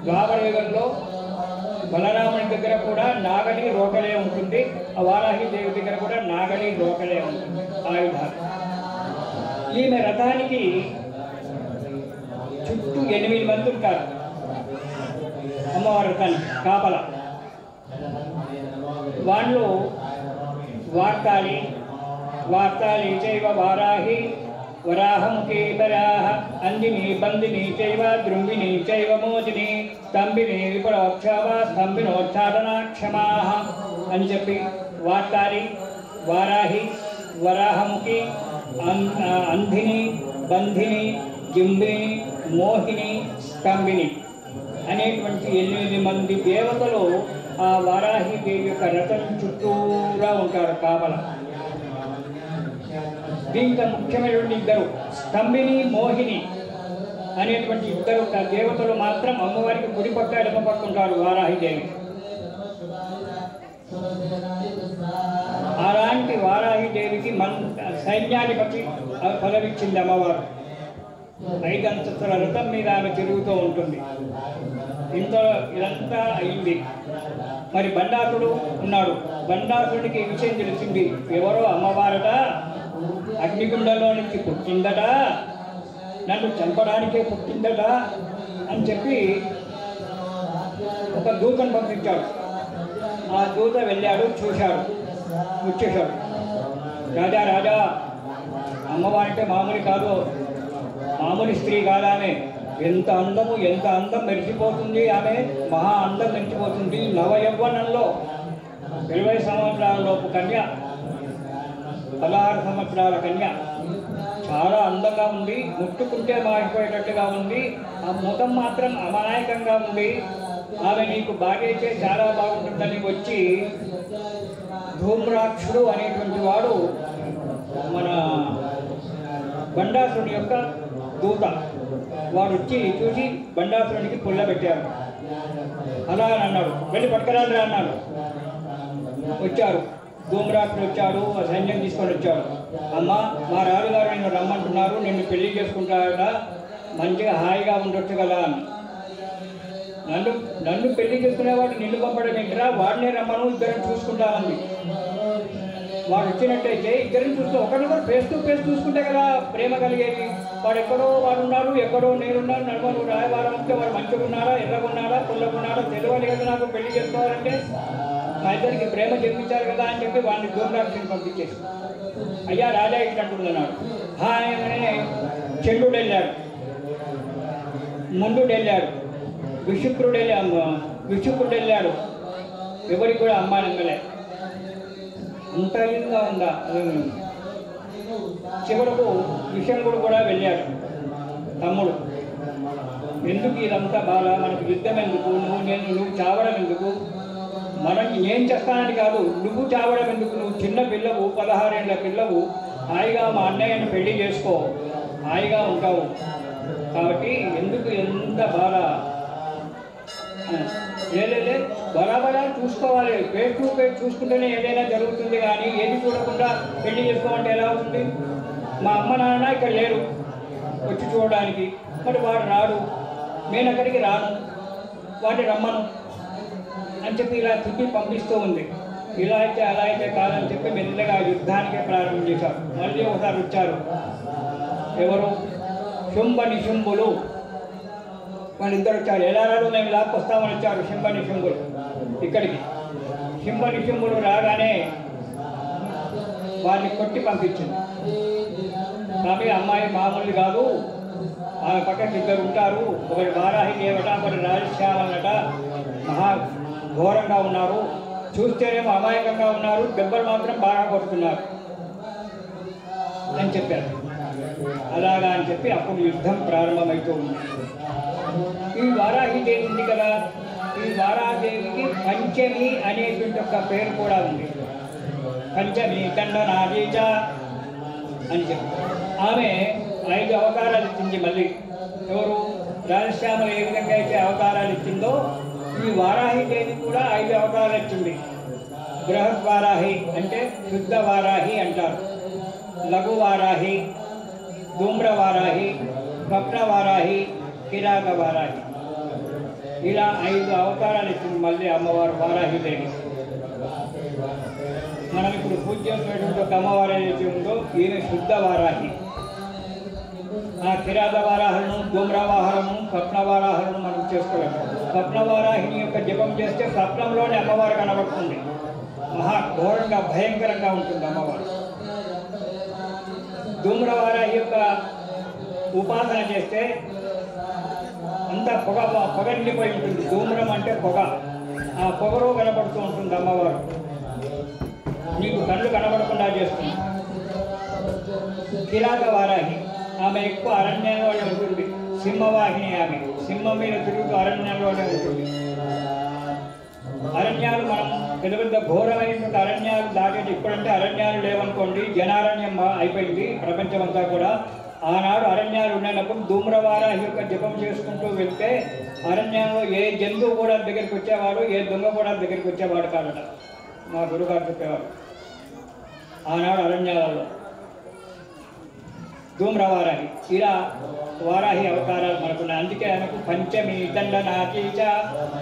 ద్వాపర యుగంలో బలరాముడి దగ్గర కూడా నాగలి రోకలే ఉంటుంది. ఆ వారాహిదేవి దగ్గర కూడా నాగలి రోకలే ఉంటుంది ఆయుధాలు. ఈమె రథానికి చుట్టూ 8 మంది ఉంటారు. అమ్మవారి రథానికి కాపల. వాళ్ళు వార్తాళి చైవ వారాహి వరాహముఖీ వరాహ అందిని బందిని చైవ దృంగిని చైవ మోదిని స్తంభిని విపరోక్షవ స్తంభినోచ్చాటనాక్షమా అని చెప్పి వార్తాళి, వారాహి, వరాహముఖి, అంధిని, బంధిని, జింబిని, మోహిని, స్తంభిని అనేటువంటి 8 మంది దేవతలు ఆ వారాహి దేవి యొక్క రథం చుట్టూరా ఉంటారు కాపల. దీంట్లో ముఖ్యమైనటువంటి 2 స్తంభిని, మోహిని అనేటువంటి 2 దేవతలు మాత్రం అమ్మవారికి కుడి పక్క ఎడమ పక్క ఉంటారు వారాహిదేవి. అలాంటి వారాహిదేవికి సైన్యాధిపతి పదవిచ్చింది అమ్మవారు. 5 అంతస్తుల రథం మీద ఆమె తిరుగుతూ ఉంటుంది. ఇదంతా అయింది. మరి బండాసుడు ఉన్నాడు. బండాసుడికి ఈ విషయం తెలిసింది. ఎవరో అమ్మవారట అగ్నిగుండంలో నుంచి పుట్టిందట, నన్ను చంపడానికే పుట్టిందట అని చెప్పి ఒక దూతను పంపించాడు. ఆ దూత వెళ్ళాడు, చూశాడు, వచ్చేశాడు. రాజా అమ్మవారంటే మామూలు కాదు, మామూలు స్త్రీ కాదు ఆమె. ఎంత అందం మెరిసిపోతుంది ఆమె. మహా అందం మెరిసిపోతుంది. నవయవ్వనంలో 20 సంవత్సరాలలోపు కన్య, 16 సంవత్సరాల కన్య. చాలా అందంగా ఉంది. ముట్టుకుంటే మారిపోయేటట్టుగా ఉంది. ఆ ముఖం మాత్రం అమాయకంగా ఉంది. ఆమె నీకు బాగైతే చాలా బాగుంటుందని వచ్చి ధూమ్రాక్షుడు అనేటువంటి వాడు మన బండాసురుని యొక్క దూత. వాడు వచ్చి చూసి బండాసురునికి పుల్లబెట్టారు. అలా అని అన్నాడు. వెళ్ళి పట్టుకురాలి అన్నాడు. వచ్చారు, ధూమ్రాక్షుడు వచ్చాడు, ఆ సైన్యం తీసుకొని వచ్చాడు. అమ్మ, మా రాజుగారు నిన్ను రమ్మంటున్నారు, నిన్ను పెళ్లి చేసుకుంటారట, మంచిగా హాయిగా ఉండొచ్చు కదా అని. నన్ను పెళ్లి చేసుకునేవాడు నిన్ను పంపడం ఏంటిరా, వాడినే రమ్మను, ఇద్దరం చూసుకుంటామంది. వాడు వచ్చినట్టయితే ఇద్దరిని చూస్తూ ఒకరినొకరు ఫేస్ టు ఫేస్ చూసుకుంటే కదా ప్రేమ కలిగేది. వాడు ఎక్కడో వాడు ఉన్నారు, ఎక్కడో నేనున్నాను, నడవను రాయవారం వస్తే వాడు మంచిగా ఉన్నారా, ఎర్రగున్నారా, పుల్లగున్నారా తెలియాలి కదా నాకు పెళ్లి చేసుకోవాలంటే. మా ఇద్దరికి ప్రేమ చెప్పించారు కదా అని చెప్పి వాడిని ధూమ్రాక్షుని పంపించేసి, అయ్యా రాజా ఇట్లంటున్నాడు. హాయనే చంద్రుడు వెళ్ళాడు, ముందుడు వెళ్ళాడు, విశుక్రుడు వెళ్ళాడు. ఎవరికి కూడా అమ్మానంగలే. అంతగా ఉందా. చివరకు విషంగుడు కూడా వెళ్ళాడు, తమ్ముడు. ఎందుకు ఇదంతా బాధ, మనకు యుద్ధం ఎందుకు, నువ్వు చావడం ఎందుకు, నేను చేస్తానని కాదు, నువ్వు చావడం ఎందుకు, నువ్వు చిన్న పిల్లవు, 16 ఏళ్ళ పిల్లవు, హాయిగా మా అన్నయ్యను పెళ్లి చేసుకో, హాయిగా ఉంటావు, కాబట్టి ఎందుకు ఎంత బాధ. లేదే బరాబరా చూసుకోవాలి, ఫేస్ టు ఫేస్ చూసుకుంటేనే ఏదైనా జరుగుతుంది, కానీ ఏది చూడకుండా పెళ్లి చేసుకోమంటే ఎలా అవుతుంది. మా అమ్మ నాన్న ఇక్కడ లేరు వచ్చి చూడడానికి, మరి వాడు రాడు, నేను అక్కడికి రాను, వాడిని రమ్మను అని చెప్పి ఇలా తిప్పి పంపిస్తూ ఉంది. ఇలా అయితే అలా అయితే కాదని చెప్పి మెల్లగా యుద్ధానికే ప్రారంభం చేశారు. మళ్ళీ ఒకసారి వచ్చారు. ఎవరు? శుంభ నిశుంభులు. వాళ్ళిద్దరు వచ్చారు. ఎలా రాడు, మేము లాక్కొస్తామని వచ్చారు శుంభ నిశుంభులు ఇక్కడికి. శుంభ నిశుంభులు రాగానే వారిని కొట్టి పంపించింది. కాబట్టి అమ్మాయి మామూలు కాదు, ఆమె పక్కన ఇద్దరు ఉంటారు, ఒకటి వారాహి దేవట, ఒకటి రాజశ్యామలట, మహా ఘోరంగా ఉన్నారు, చూస్తేనేమో అమాయకంగా ఉన్నారు, దెబ్బలు మాత్రం బాగా కొడుతున్నారు అని చెప్పారు. అలాగా అని చెప్పి అప్పుడు యుద్ధం ప్రారంభమవుతూ ఉంది. ఈ వారాహిదేవి ఉంది కదా, ఈ వారాహిదేవికి పంచమి అనేటువంటి ఒక పేరు కూడా ఉంది. పంచమి దండనాదీజ అని చెప్పి ఆమె 5 అవతారాలు ఇచ్చింది. మళ్ళీ ఎవరు? రాజశ్యామల ఏ విధంగా అయితే అవతారాలు ఇచ్చిందో ఈ వారాహిదేవి కూడా 5 అవతారాలు ఇచ్చింది. బృహత్ వారాహి అంటే శుద్ధ వారాహి అంటారు, లఘు వారాహి, ధూమ్ర వారాహి, స్వప్న వారాహి, కిరాత వారాహి, ఇలా 5 అవతారాలు ఇచ్చింది మళ్ళీ అమ్మవారు వారాహిదేవి. మనం ఇప్పుడు పూజ చేసినటువంటి ఒక అమ్మవారు ఏదైతే ఉందో ఈమె శుద్ధ వారాహి. ఆ కిరాత వారాహులను, ధూమ్ర వాహనము, స్వప్న వారాహులను మనం చేసుకోలేము. స్వప్న వారాహిని యొక్క జపం చేస్తే స్వప్నంలోనే అమ్మవారు కనబడుతుంది. మహా ఘోరంగా భయంకరంగా ఉంటుంది అమ్మవారు. ధూమ్ర వారాహి యొక్క ఉపాసన చేస్తే అంత పొగ నిండిపోయి ఉంటుంది. ధూమ్రం అంటే పొగ, ఆ పొగలో కనబడుతూ ఉంటుంది అమ్మవారు, నీకు కళ్ళు కనబడకుండా చేస్తుంది. కిరాత వారాహి ఆమె ఎక్కువ అరణ్యంలోనే ఉంటుంది. సింహవాహిని ఆమె సింహం మీద తిరుగుతూ అరణ్యంలోనే ఉంటుంది. అరణ్యాలు మనం పెద్ద పెద్ద ఘోరమైనటువంటి అరణ్యాలు దాటేది. ఇప్పుడంటే అరణ్యాలు లేవనుకోండి, జనారణ్యం అయిపోయింది ప్రపంచమంతా కూడా. ఆనాడు అరణ్యాలు ఉండేటప్పుడు ధూమ్రవారాహి యొక్క జపం చేసుకుంటూ వెళ్తే అరణ్యంలో ఏ జంతువు కూడా దగ్గరికి వచ్చేవాడు, ఏ దొంగ కూడా దగ్గరికి వచ్చేవాడు కాదట మా గురుగారు చెప్పేవారు. ఆనాడు అరణ్యాలలో ధూమ్రవారాహి ఇలా వారాహి అవతారాలు మనకున్నాయి. అందుకే ఆమెకు పంచమి దండ నాతీచ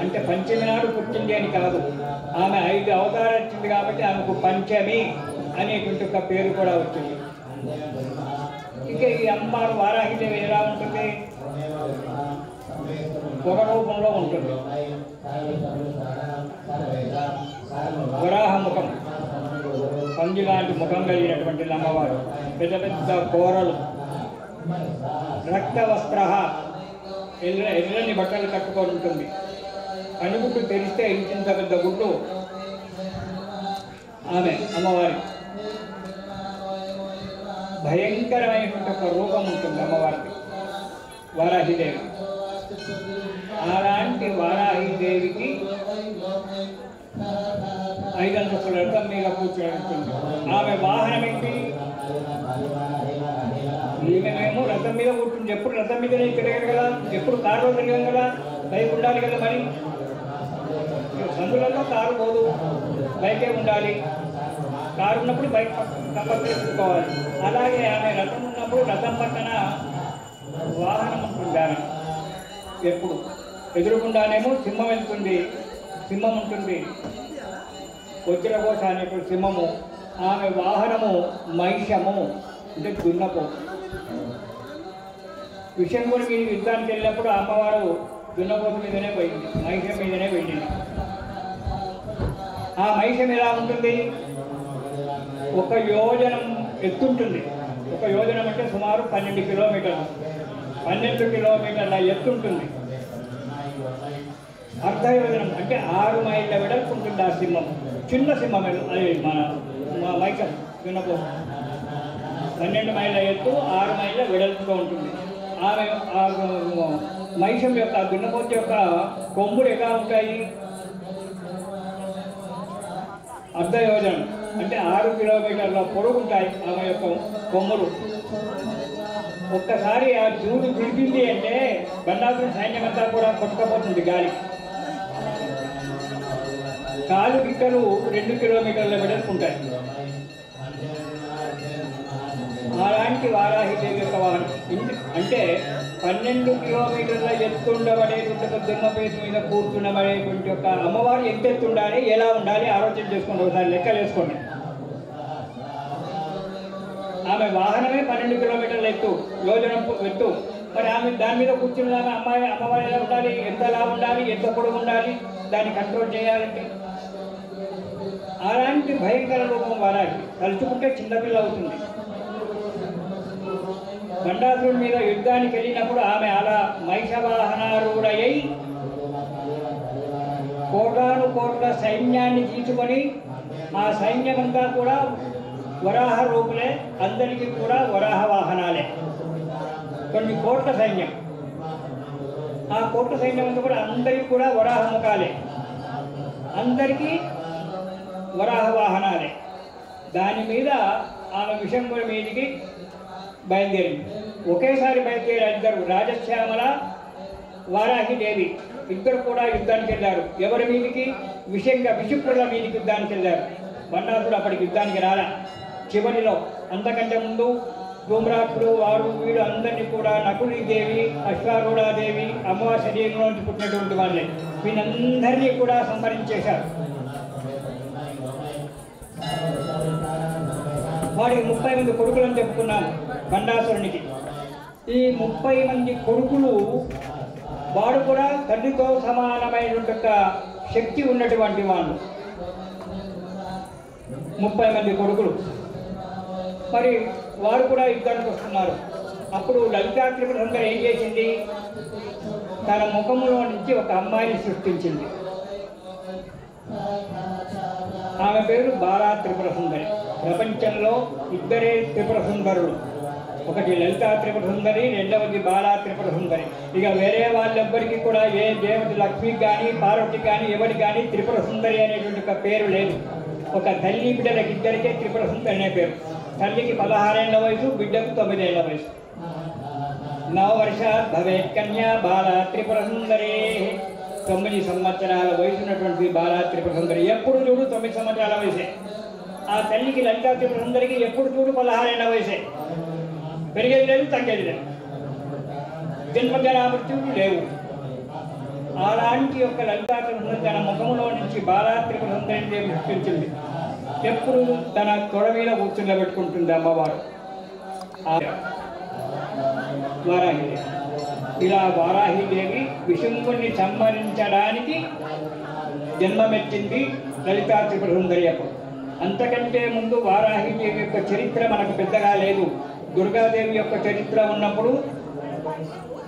అంటే పంచమి నాడు పుట్టింది అని కాదు, ఆమె 5 అవతారాలు వచ్చింది కాబట్టి ఆమెకు పంచమి అనేటువంటి ఒక పేరు కూడా వచ్చింది. ఇక ఈ అమ్మవారు వారాహిదేవి ఎలా ఉంటుంది? పొగ రూపంలో ఉంటుంది. వరాహ ముఖం, పంది లాంటి ముఖం కలిగినటువంటి అమ్మవారు, పెద్ద పెద్ద కోరలు, రక్త వస్త్ర, ఎర్రని బట్టలు కట్టుకొని ఉంటుంది. కనుగుడ్డు తెరిస్తే ఇంత పెద్ద గుడ్డు ఆమె అమ్మవారి. భయంకరమైనటువంటి ఒక రూపం ఉంటుంది అమ్మవారికి, వారాహిదేవి. అలాంటి వారాహిదేవికి 5 అంతస్తుల రథం మీద కూర్చొని ఉంటుంది. ఆమె వాహనం ఏంటి? ఈమెమేమో రథం మీద కూర్చుంది. ఎప్పుడు రథం మీదనే తిరగదు కదా, ఎప్పుడు కారులో తిరగదు కదా, బైక్ ఉండాలి కదా. మరి సందులలో కారు పోదు, బైకే ఉండాలి. కారు ఉన్నప్పుడు బైక్ పక్కన పెట్టుకోవాలి. అలాగే ఆమె రథం ఉన్నప్పుడు రథం పక్కన వాహనం ఉంటుంది. ఆమె ఎప్పుడు ఎదురుకుండానేమో సింహం వెళ్తుంది, సింహం ఉంటుంది, వజ్రఘోష అనేటువంటి సింహము. ఆమె వాహనము మహిషము అంటే దున్నపోతు. విషంగుడి మీద యుద్ధానికి వెళ్ళినప్పుడు అమ్మవారు దున్నపోతు మీదనే పోయింది, మహిషం మీదనే వెళ్ళింది. ఆ మహిషం ఎలా ఉంటుంది? 1 యోజనం ఎత్తుంటుంది. 1 యోజనం అంటే సుమారు 12 కిలోమీటర్లు. 12 కిలోమీటర్ల ఎత్తుంటుంది. అర్ధ యోజనం అంటే 6 మైళ్ళ వెడల్పు ఉంటుంది ఆ సింహం. చిన్న సింహం అది మన మైకం దున్నపోతు. 12 మైళ్ళ ఎత్తు, 6 మైళ్ళ వెడల్పుగా ఉంటుంది. ఆమె మహిషం యొక్క దున్నపోతు యొక్క కొమ్ములు ఎలా ఉంటాయి? అర్ధ యోజనం అంటే 6 కిలోమీటర్ల పొడుగుంటాయి ఆమె యొక్క కొమ్ములు. ఒక్కసారి ఆ జూడు తిరిగింది అంటే బండాసురుడి సైన్యం అంతా కూడా కొట్టుకపోతుంది గాలి. కాలు గిట్టలు 2 కిలోమీటర్ల వెడల్పు ఉంటాయి. అలాంటి వారాహిదేవి యొక్క వాహనం అంటే 12 కిలోమీటర్ల ఎత్తుండబడేటువంటి దున్నపేట మీద కూర్చున్నబడేటువంటి యొక్క అమ్మవారు ఎంత ఎత్తు ఉండాలి, ఎలా ఉండాలి ఆలోచన చేసుకోండి, ఒకసారి లెక్కలు వేసుకోండి. ఆమె వాహనమే 12 కిలోమీటర్ల ఎత్తు, యోజనం ఎత్తు. మరి ఆమె దాని మీద కూర్చున్న అమ్మవారు ఎలా ఉండాలి, ఎంతలా ఉండాలి, ఎంత పొడవు ఉండాలి, దాన్ని కంట్రోల్ చేయాలంటే. అలాంటి భయంకర రూపం వారాహి. తలుచుకుంటే చిన్నపిల్ల అవుతుంది. బండాసురుడి మీద యుద్ధానికి వెళ్ళినప్పుడు ఆమె అలా మహిషవాహనారూఢయై కోటాను కోట్ల సైన్యాన్ని తీసుకొని, ఆ సైన్యమంతా కూడా వరాహ రూపులే, అందరికీ కూడా వరాహ వాహనాలే. కొన్ని కోట్ల సైన్యం, ఆ కోట్ల సైన్యం అంతా కూడా అందరికీ కూడా వరాహ ముఖాలే, అందరికీ వరాహ వాహనాలే. దాని మీద ఆమె విషంగుడి మీదికి బయలుదేరింది. ఒకేసారి బయలుదేరారు ఇద్దరు, రాజశ్యామల వారాహిదేవి ఇద్దరు కూడా యుద్ధానికి వెళ్ళారు. ఎవరి మీదికి? విషిప్రుల మీదికి యుద్ధానికి వెళ్ళారు. వన్నాసుడు అప్పటికి యుద్ధానికి రాలా. చివరిలో అంతకంటే ముందు ధూమ్రాక్షుడు వాడు వీడు అందరినీ కూడా నకులీదేవి, అశ్వారూఢాదేవి, అమ్మవారి శరీరంలోంచి పుట్టినటువంటి వాళ్ళే, వీళ్ళందరినీ కూడా సంహరించేశారు. వాడికి 30 మంది కొడుకులని చెప్పుకున్నాము బండాసురునికి. ఈ 30 మంది కొడుకులు వాడు కూడా తండ్రితో సమానమైనటువంటి శక్తి ఉన్నటువంటి వాళ్ళు. 30 మంది కొడుకులు. మరి వారు కూడా యుద్ధానికి వస్తున్నారు. అప్పుడు లలితా త్రిపుర సుందరి ఏం చేసింది? తన ముఖములో నుంచి ఒక అమ్మాయిని సృష్టించింది. ఆమె పేరు బాలా త్రిపుర సుందరి. ప్రపంచంలో ఇద్దరే త్రిపుర సుందరులు, ఒకటి లలితా త్రిపుర సుందరి, రెండవది బాలా త్రిపుర సుందరి. ఇక వేరే వాళ్ళెవ్వరికి కూడా ఏ దేవత లక్ష్మికి కానీ పార్వతికి కానీ ఎవరికి కానీ త్రిపుర సుందరి అనేటువంటి ఒక పేరు లేదు. ఒక తల్లి బిడ్డలకి ఇద్దరికే త్రిపుర సుందరి అనే పేరు. తల్లికి 16 ఏళ్ల వయసు, బిడ్డకు 9 ఏళ్ల వయసు. 9 వర్షాత్ భవేత్ కన్యా బాలా త్రిపుర సుందరి. 9 సంవత్సరాల వయసు ఉన్నటువంటి బాలా త్రిపుర సుందరి. ఎప్పుడు చూడు 9 సంవత్సరాల వయసే. ఆ తల్లికి లలితా త్రిపుర సుందరికి ఎప్పుడు చూడు 16 ఏళ్ల వయసే. పెరిగేది లేదు, తగ్గేది లేదు. జన్మజరామృత్యులు లేవు. అలాంటి యొక్క లలితా త్రిపుర సుందరి తన ముఖంలో నుంచి బాలా త్రిపుర సుందరిని సృష్టించింది. ఎప్పుడు తన తొడ మీద కూర్చుండబెట్టుకుంటుంది అమ్మవారు వారాహిదేవి. ఇలా వారాహిదేవి విశుంభుని సంహరించడానికి జన్మమెత్తింది లలితా త్రిపుర సుందరి. అప్పుడు అంతకంటే ముందు వారాహిదేవి యొక్క చరిత్ర మనకు పెద్దగా లేదు. దుర్గాదేవి యొక్క చరిత్ర ఉన్నప్పుడు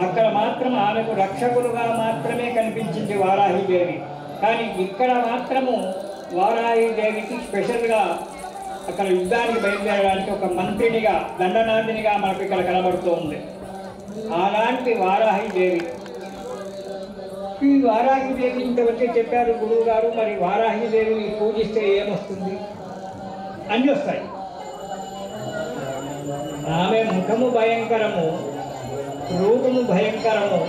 అక్కడ మాత్రం ఆమెకు రక్షకులుగా మాత్రమే కనిపించింది వారాహిదేవి. కానీ ఇక్కడ మాత్రము వారాహిదేవికి స్పెషల్గా అక్కడ యుద్ధానికి బయలుదేరడానికి ఒక మంత్రినిగా, దండనాథినిగా మనకు ఇక్కడ కనబడుతూ ఉంది. అలాంటి వారాహిదేవి. ఈ వారాహిదేవి ఇంతవరకే చెప్పారు గురువు గారు. మరి వారాహిదేవిని పూజిస్తే ఏమొస్తుంది? అన్నీ వస్తాయి. ఆమె ముఖము భయంకరము, రూపము భయంకరము,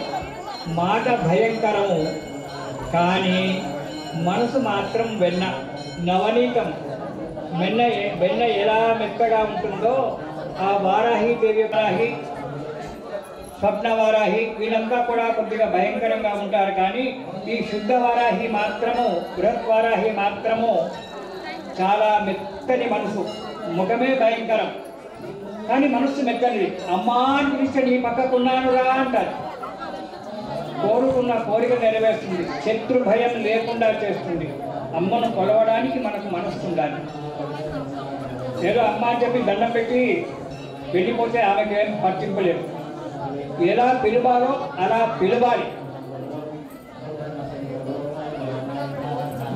మాట భయంకరము, కానీ మనసు మాత్రం వెన్న, నవనీతం. వెన్న ఎలా మెత్తగా ఉంటుందో ఆ వారాహిదేవి, వారాహి, స్వప్న వారాహి వీళ్ళంతా కూడా కొద్దిగా భయంకరంగా ఉంటారు. కానీ ఈ శుద్ధ వారాహి మాత్రము, బృహత్ వారాహి మాత్రము చాలా మెత్తని మనసు. ముఖమే భయంకరం కానీ మనస్సు మెత్తనిది. అమ్మా అని పిలిస్తే నీ పక్కకున్నాను రా అంటారు. కోరుకున్న కోరిక నెరవేరుస్తుంది, శత్రు భయం లేకుండా చేస్తుంది. అమ్మను కొలవడానికి మనకు మనస్సు ఉండాలి. ఏదో అమ్మ అని చెప్పి దండం పెట్టి వెళ్ళిపోతే ఆమెకి ఏం పట్టింపలేదు. ఎలా పిలవాలో అలా పిలవాలి.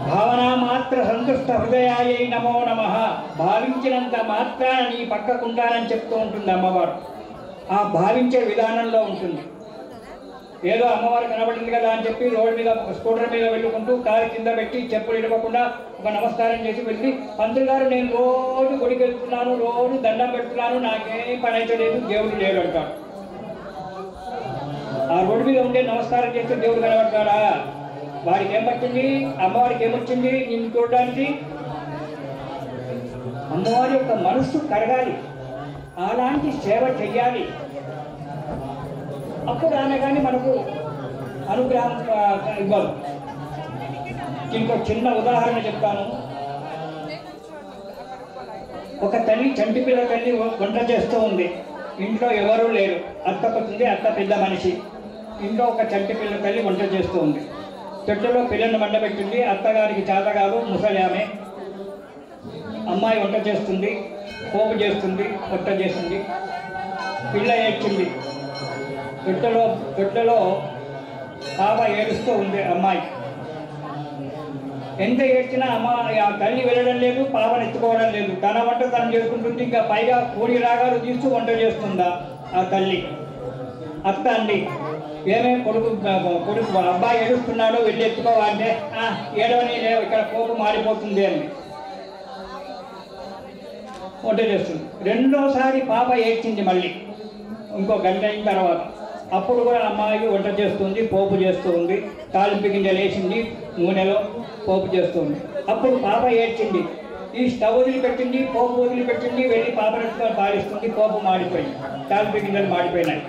భావన మాత్ర సంతుష్ట హృదయాయై నమో నమః. భావించినంత మాత్రాన నీ పక్కకుంటానని చెప్తూ ఉంటుంది అమ్మవారు. ఆ భావించే విధానంలో ఉంటుంది. ఏదో అమ్మవారు కనబడింది కదా అని చెప్పి రోడ్డు మీద స్కూటర్ మీద వెళ్ళుకుంటూ కారు కింద పెట్టి చెప్పులు ఇవ్వకుండా ఒక నమస్కారం చేసి వెళ్ళి, పంతులు గారు నేను రోజు గుడికి వెళ్తున్నాను, రోజు దండం పెడుతున్నాను, నాకేం పని అయితే లేదు, దేవుడు లేడు అంటాడు. ఆ రోడ్డు మీద ఉండే నమస్కారం చేస్తే దేవుడు కనబడతాడా? వారికి ఏం పట్టింది? అమ్మవారికి ఏమొచ్చింది నిన్ను చూడడానికి? అమ్మవారి యొక్క మనస్సు కరగాలి, అలాంటి సేవ చెయ్యాలి. అప్పుడు ఆమె కానీ మనకు అనుగ్రహం ఇవ్వదు. ఇంకో చిన్న ఉదాహరణ చెప్తాను. ఒక తల్లి, చంటి పిల్ల తల్లి వంట చేస్తూ ఉంది. ఇంట్లో ఎవరూ లేరు. అత్త పడుతుంది, అత్త పెద్ద మనిషి. ఇంట్లో ఒక చంటి పిల్ల తల్లి వంట చేస్తూ ఉంది. తొట్టెలో పిల్లను వండబెట్టింది. అత్తగారికి చేతగాదు, ముసలి ఆమె. అమ్మాయి వంట చేస్తుంది, పోపు చేస్తుంది, వంట చేస్తుంది. పిల్ల ఏడ్చింది. తొట్టెలో పాప ఏడుస్తూ ఉంది అమ్మాయి. ఎంత ఏడ్చినా అమ్మ ఆ తల్లి వెళ్ళడం లేదు, పాపను ఎత్తుకోవడం లేదు. తన వంట తను చేసుకుంటుంది. ఇంకా పైగా కోడి రాగాలు తీస్తూ వంట చేస్తుందా ఆ తల్లి. అత్త అండి, ఏమే కొడుకు అబ్బాయి ఏడుస్తున్నాడు, వెళ్ళి ఎత్తుకోవాలంటే ఏడవని లేవు, ఇక్కడ కోపం మారిపోతుంది అని వంట చేస్తుంది. రెండోసారి పాప ఏడ్చింది. మళ్ళీ ఇంకో గంట అయిన తర్వాత అప్పుడు కూడా అమ్మాయి వంట చేస్తుంది, పోపు చేస్తూ ఉంది, తాలింపు గింజలు వేసింది, నూనెలో పోపు చేస్తుంది. అప్పుడు పాప ఏడ్చింది, ఈ స్టవ్ వదిలిపెట్టింది, పోపు వదిలిపెట్టింది, వెళ్ళి పాపరెట్టుగా పాలిస్తుంది, పోపు మాడిపోయింది, తాలింపు గింజలు మాడిపోయినాయి.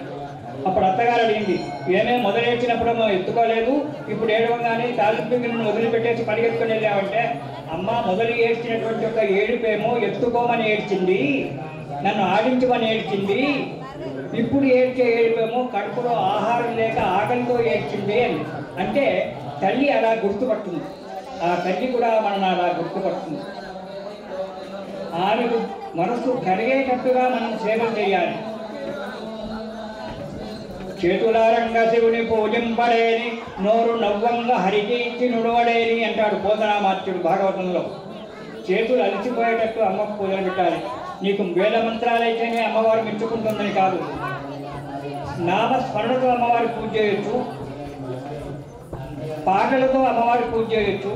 అప్పుడు అత్తగారు అడిగింది, ఏమే మొదలెచ్చినప్పుడు ఎత్తుకోలేదు, ఇప్పుడు ఏడవగానే తాలింపు గింజలను వదిలిపెట్టేసి పరిగెత్తుకొని వెళ్ళామంటే, అమ్మ మొదలు ఏడ్చినటువంటి ఒక ఏడుపేమో ఎత్తుకోమని ఏడ్చింది, నన్ను ఆడించమని ఏడ్చింది, ఇప్పుడు ఏడ్చే ఏడుపేమో కడుపులో ఆహారం లేక ఆకలితో ఏడ్చింది అని. అంటే తల్లి అలా గుర్తుపడుతుంది, ఆ తల్లి కూడా మనల్ని అలా గుర్తుపడుతుంది. ఆమెకు మనసు కరిగేటట్టుగా మనం సేవలు చేయాలి. చేతులారంగా శివుని పూజింపడేని, నోరు నవ్వంగా హరికి ఇచ్చి నుడవడేని అంటాడు పోతనామాత్యుడు భాగవతంలో. చేతులు అలిసిపోయేటట్టు అమ్మకు పూజలు పెట్టాలి. నీకు వేద మంత్రాలైతేనే అమ్మవారు మెచ్చుకుంటుందని కాదు, నామస్మరణతో అమ్మవారి పూజ చేయొచ్చు, పాటలతో అమ్మవారి పూజ చేయొచ్చు,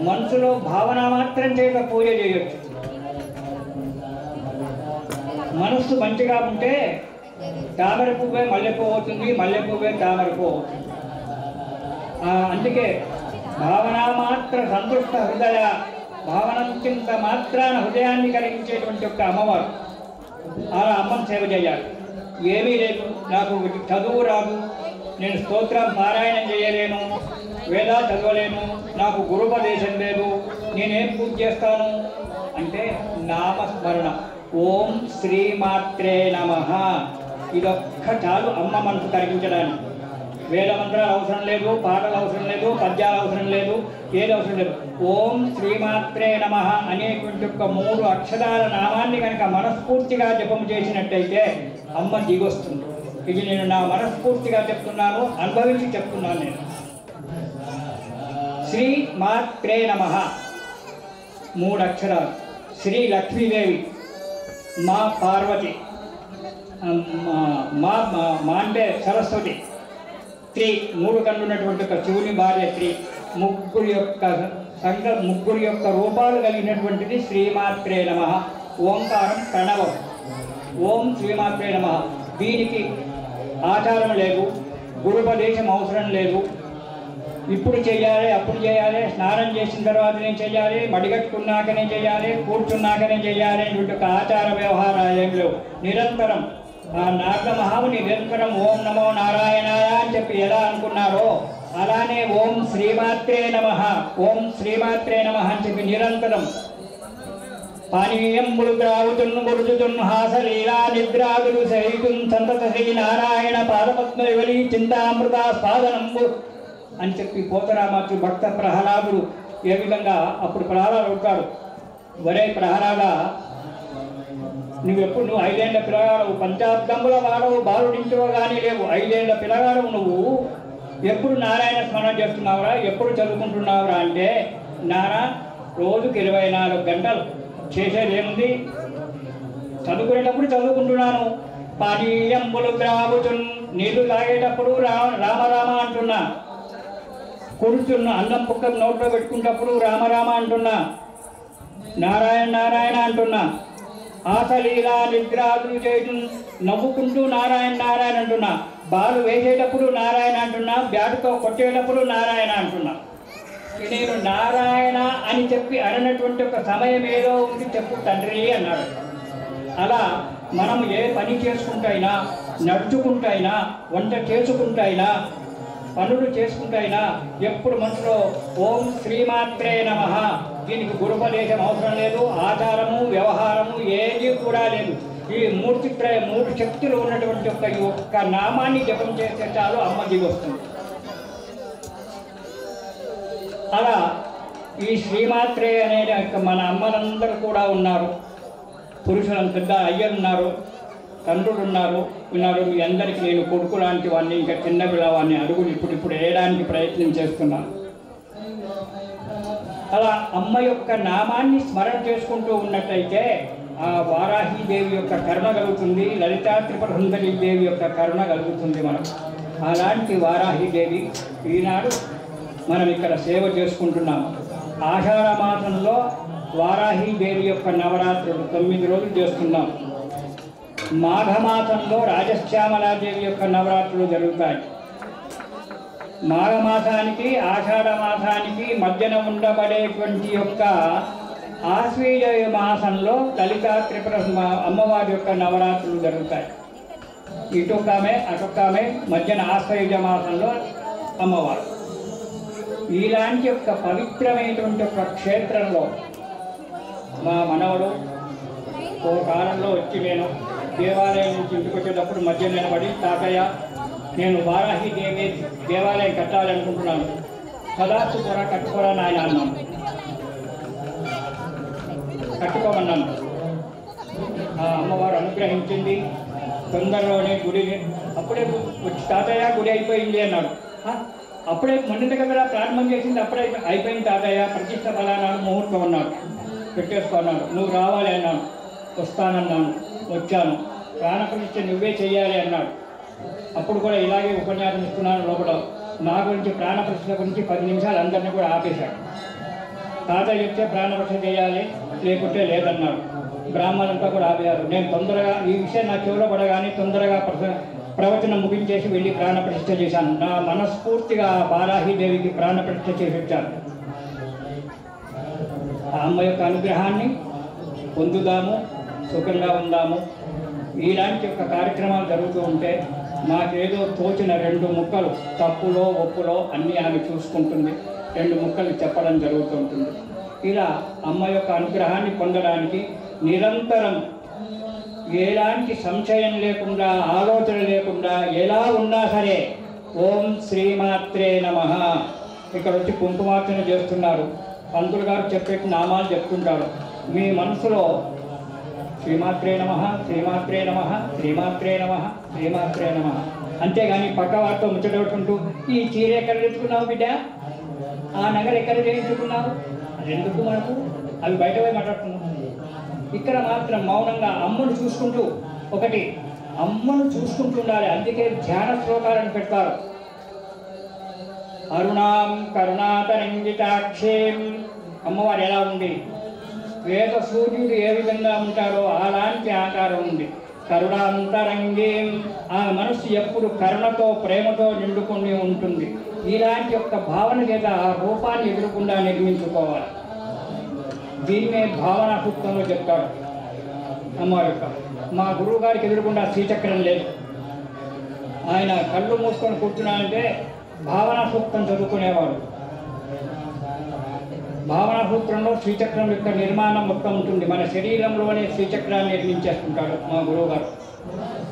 మనసులో భావన మాత్రం చేత పూజ చేయొచ్చు. మనస్సు మంచిగా ఉంటే తామర పువ్వే మల్లెపూ అవుతుంది, మల్లెపువ్వే తామర పువ్వు అవుతుంది. అందుకే భావన మాత్ర సంతృష్ట హృదయ, భావనంత మాత్రాన హృదయాన్ని కలిగించేటువంటి యొక్క అమ్మవారు. అలా అమ్మను సేవ చేయాలి. ఏమీ లేదు, నాకు చదువు రాదు, నేను స్తోత్రం పారాయణం చేయలేను, వేదాలు చదవలేను, నాకు గురుపదేశం లేదు, నేనేం పూజ చేస్తాను అంటే నామస్మరణ, ఓం శ్రీమాత్రే నమః, ఇదొక్క చాలు అమ్మ మనసు కరిగించడానికి. వేద మంత్రాలు అవసరం లేదు, పాటలు అవసరం లేదు, పద్యాలు అవసరం లేదు, ఏది అవసరం లేదు. ఓం శ్రీమాత్రే నమః అనేటువంటి ఒక 3 అక్షరాల నామాన్ని కనుక మనస్ఫూర్తిగా జపం చేసినట్టయితే అమ్మ దిగొస్తుంది. ఇది నేను నా మనస్ఫూర్తిగా చెప్తున్నాను, అనుభవించి చెప్తున్నాను. నేను శ్రీమాత్రే నమః 3 అక్షరాలు. శ్రీ లక్ష్మీదేవి, మా పార్వతి, మా అంటే సరస్వతి, త్రి 3 కళ్ళు ఉన్నటువంటి ఒక శివుని భార్య త్రి, ముగ్గురు యొక్క రూపాలు కలిగినటువంటిది శ్రీమాత్రే నమః. ఓంకారం ప్రణవం, ఓం శ్రీమాత్రే నమః. దీనికి ఆచారం లేదు, గురుపదేశం అవసరం లేదు. ఇప్పుడు చేయాలి, అప్పుడు చేయాలి, స్నానం చేసిన తర్వాత నేను చేయాలి, మడిగట్టుకున్నాకనే చేయాలి, కూర్చున్నాకనే చేయాలి అనేటువంటి ఒక ఆచార వ్యవహారాలు ఏం లేవు. నిరంతరం ఆ నారద మహాముని నిరంతరం ఓం నమో నారాయణాయ అని చెప్పి ఎలా అనుకున్నారో అలానే ఓం శ్రీమాత్రే నమః, ఓం శ్రీమాత్రే నమః అని చెప్పి నిరంతరం పానీయంబులు గ్రావుతున్ గురుజుతున్ హాసలీలా నిద్రాదులు సహితున్ సంతత శ్రీ నారాయణ పాదపద్మవలి చింతామృత స్పాదనంబు అని చెప్పి పోతరామాచు భక్త ప్రహ్లాదుడు ఏ విధంగా అప్పుడు ప్రహ్లాదు ఉంటాడు, వరే ప్రహ్లాద, నువ్వు 5 ఏళ్ల పిల్లగాడవు, పంచాబ్దంబుల వాడవు, బాలుడింటివో కానీ లేవు, 5 ఏళ్ల పిల్లగాడవు, నువ్వు ఎప్పుడు నారాయణ స్మరణ చేస్తున్నావురా, ఎప్పుడు చదువుకుంటున్నావురా అంటే, నారా రోజుకి 24 గంటలు చేసేది ఏముంది, చదువుకునేటప్పుడు చదువుకుంటున్నాను, పానీయంబులు గ్రావుతున్ నీళ్లు తాగేటప్పుడు రామరామ అంటున్నా, కూర్చున్నా అన్నం పుక్క నోట్లో పెట్టుకున్నప్పుడు రామరామ అంటున్నా, నారాయణ నారాయణ అంటున్నా, ఆసలీలా నిద్రాదులు చేయడం నవ్వుకుంటూ నారాయణ నారాయణ అంటున్నా, బాలు వేసేటప్పుడు నారాయణ అంటున్నా, బ్యాటుతో కొట్టేటప్పుడు నారాయణ అంటున్నా. నేను నారాయణ అని చెప్పి అననటువంటి ఒక సమయం ఏదో ఉంది, చెప్పు తండ్రి అన్నాడు. అలా మనం ఏ పని చేసుకుంటైనా, నడుచుకుంటైనా, వంట చేసుకుంటైనా, పనులు చేసుకుంటైనా ఎప్పుడు మనసులో ఓం శ్రీమాత్రే నమః, దీనికి గురుపదేశం అవసరం లేదు, ఆచారము వ్యవహారము ఏది కూడా లేదు. ఈ 3 శక్తులు ఉన్నటువంటి ఒక్క నామాన్ని జపం చేస్తే చాలు అమ్మ దిగి వస్తుంది. అలా ఈ శ్రీమాత్రే అనే మన అమ్మలందరూ కూడా ఉన్నారు. పురుషులు పెద్ద అయ్యలు ఉన్నారు, తండ్రులు ఉన్నారు. మీ అందరికీ నేను కొడుకు లాంటి వాడిని, ఇంకా చిన్న పిల్లవాడిని, అడుగులు ఇప్పుడు వేయడానికి ప్రయత్నం చేస్తున్నాను. అలా అమ్మ యొక్క నామాన్ని స్మరణ చేసుకుంటూ ఉన్నట్టయితే ఆ వారాహీదేవి యొక్క కరుణ కలుగుతుంది, లలితా త్రిపురసుందరీ దేవి యొక్క కరుణ కలుగుతుంది మనకు. అలాంటి వారాహీదేవి ఈనాడు మనం ఇక్కడ సేవ చేసుకుంటున్నాము. ఆషాఢ మాసంలో వారాహీదేవి యొక్క నవరాత్రులు 9 రోజులు చేస్తున్నాం. మాఘమాసంలో రాజశ్యామలాదేవి యొక్క నవరాత్రులు జరుగుతాయి. మాఘమాసానికి ఆషాఢ మాసానికి మధ్యన ఉండబడేటువంటి యొక్క ఆశ్వీజ మాసంలో లలిత త్రిపుర అమ్మవారి యొక్క నవరాత్రులు జరుగుతాయి. ఇటొక్కమే అటొక్కమే మధ్యన ఆశ్వయుజ మాసంలో అమ్మవారు. ఇలాంటి యొక్క పవిత్రమైనటువంటి ఒక క్షేత్రంలో మా మనవడు ఓ కాలంలో వచ్చి నేను దేవాలయం నుంచి ఇంటికి వచ్చేటప్పుడు మధ్య నిలబడి, తాతయ్య నేను వారాహి దేవి దేవాలయం కట్టాలనుకుంటున్నాను, కదాసు కూర కట్టుకోరా నాయన అన్నాను. కట్టుకోమన్నాను. ఆ అమ్మవారు అనుగ్రహించింది. తొందరలోనే గుడి అప్పుడే వచ్చి తాతయ్య గుడి అయిపోయింది అన్నాడు. అప్పుడే మొన్నటి కదా ప్రారంభం చేసింది, అప్పుడే అయిపోయింది తాతయ్య, ప్రతిష్ట ఫలానాడు ముహూర్తం అన్నాడు, పెట్టేసుకున్నాడు. నువ్వు రావాలి అన్నాను. వస్తానన్నాను. వచ్చాను. ప్రాణప్రతిష్ఠ నువ్వే చెయ్యాలి అన్నాడు. అప్పుడు కూడా ఇలాగే ఉపన్యాసం ఇస్తున్నాను. లోపల నా గురించి ప్రాణప్రతిష్ఠ గురించి 10 నిమిషాలు అందరినీ కూడా ఆపేశాడు. తాతయ్య చెప్తే ప్రాణప్రతిష్ఠ చేయాలి, లేకుంటే లేదన్నాడు. బ్రాహ్మణులంతా కూడా ఆపేయారు. నేను తొందరగా ఈ విషయం నా చెవిలో పడగానే తొందరగా ప్రవచనం ముగించేసి వెళ్ళి ప్రాణప్రతిష్ఠ చేశాను. నా మనస్ఫూర్తిగా వారాహిదేవికి ప్రాణప్రతిష్ఠ చేసి వచ్చాను. ఆ అమ్మ యొక్క అనుగ్రహాన్ని పొందుదాము, సుఖంగా ఉందాము. ఇలాంటి యొక్క కార్యక్రమాలు జరుగుతూ ఉంటే మాకేదో తోచిన 2 ముక్కలు తప్పులో ఒప్పులో అన్నీ ఆమె చూసుకుంటుంది. 2 ముక్కలు చెప్పడం జరుగుతూ ఉంటుంది. ఇలా అమ్మ యొక్క అనుగ్రహాన్ని పొందడానికి నిరంతరం ఎలాంటి సంశయం లేకుండా, ఆలోచన లేకుండా, ఎలా ఉన్నా సరే ఓం శ్రీమాత్రే నమః. ఇక్కడ వచ్చి కుంకుమార్చన చేస్తున్నారు. పంతులు గారు చెప్పే నామాలు చెప్తుంటారు. మీ మనసులో శ్రీమాత్రే నమః, శ్రీమాత్రే నమః, శ్రీమాత్రే నమః, శ్రీమాత్రే నమః. అంతేగాని పక్క వారితో ముచ్చటవుతుంటూ ఈ చీర ఎక్కడ తెచ్చుకున్నావు బిడ్డ, ఆ నగలు ఎక్కడ చేయించుకున్నావు, అది ఎందుకు మనకు, అవి బయట పోయి మాట్లాడుతున్నాం. ఇక్కడ మాత్రం మౌనంగా అమ్మను చూసుకుంటూ, ఒకటి అమ్మను చూసుకుంటుండాలి. అందుకే ధ్యాన శ్లోకాలను పెడతారు. అరుణాం కరుణాతరంగితాక్షేం. అమ్మవారు ఎలా ఉంది, వేద సూర్యుడు ఏ విధంగా ఉంటారో అలాంటి ఆకారం ఉంది. కరుణాంతరంగీం. ఆమె మనస్సు ఎప్పుడు కరుణతో ప్రేమతో నిండుకొని ఉంటుంది. ఇలాంటి యొక్క భావన చేత ఆ రూపాన్ని ఎదురకుండా నిర్మించుకోవాలి. దీన్నే భావన సూక్తంలో చెప్తాడు అమ్మవారి యొక్క. మా గురువు గారికి ఎదురకుండా శ్రీచక్రం లేదు. ఆయన కళ్ళు మూసుకొని కూర్చున్నానంటే భావన సూక్తం చదువుకునేవాడు. భావన సూత్రంలో శ్రీచక్రం యొక్క నిర్మాణం మొత్తం ఉంటుంది. మన శరీరంలోనే శ్రీచక్రాన్ని నిర్మించేస్తుంటాడు మా గురువు గారు.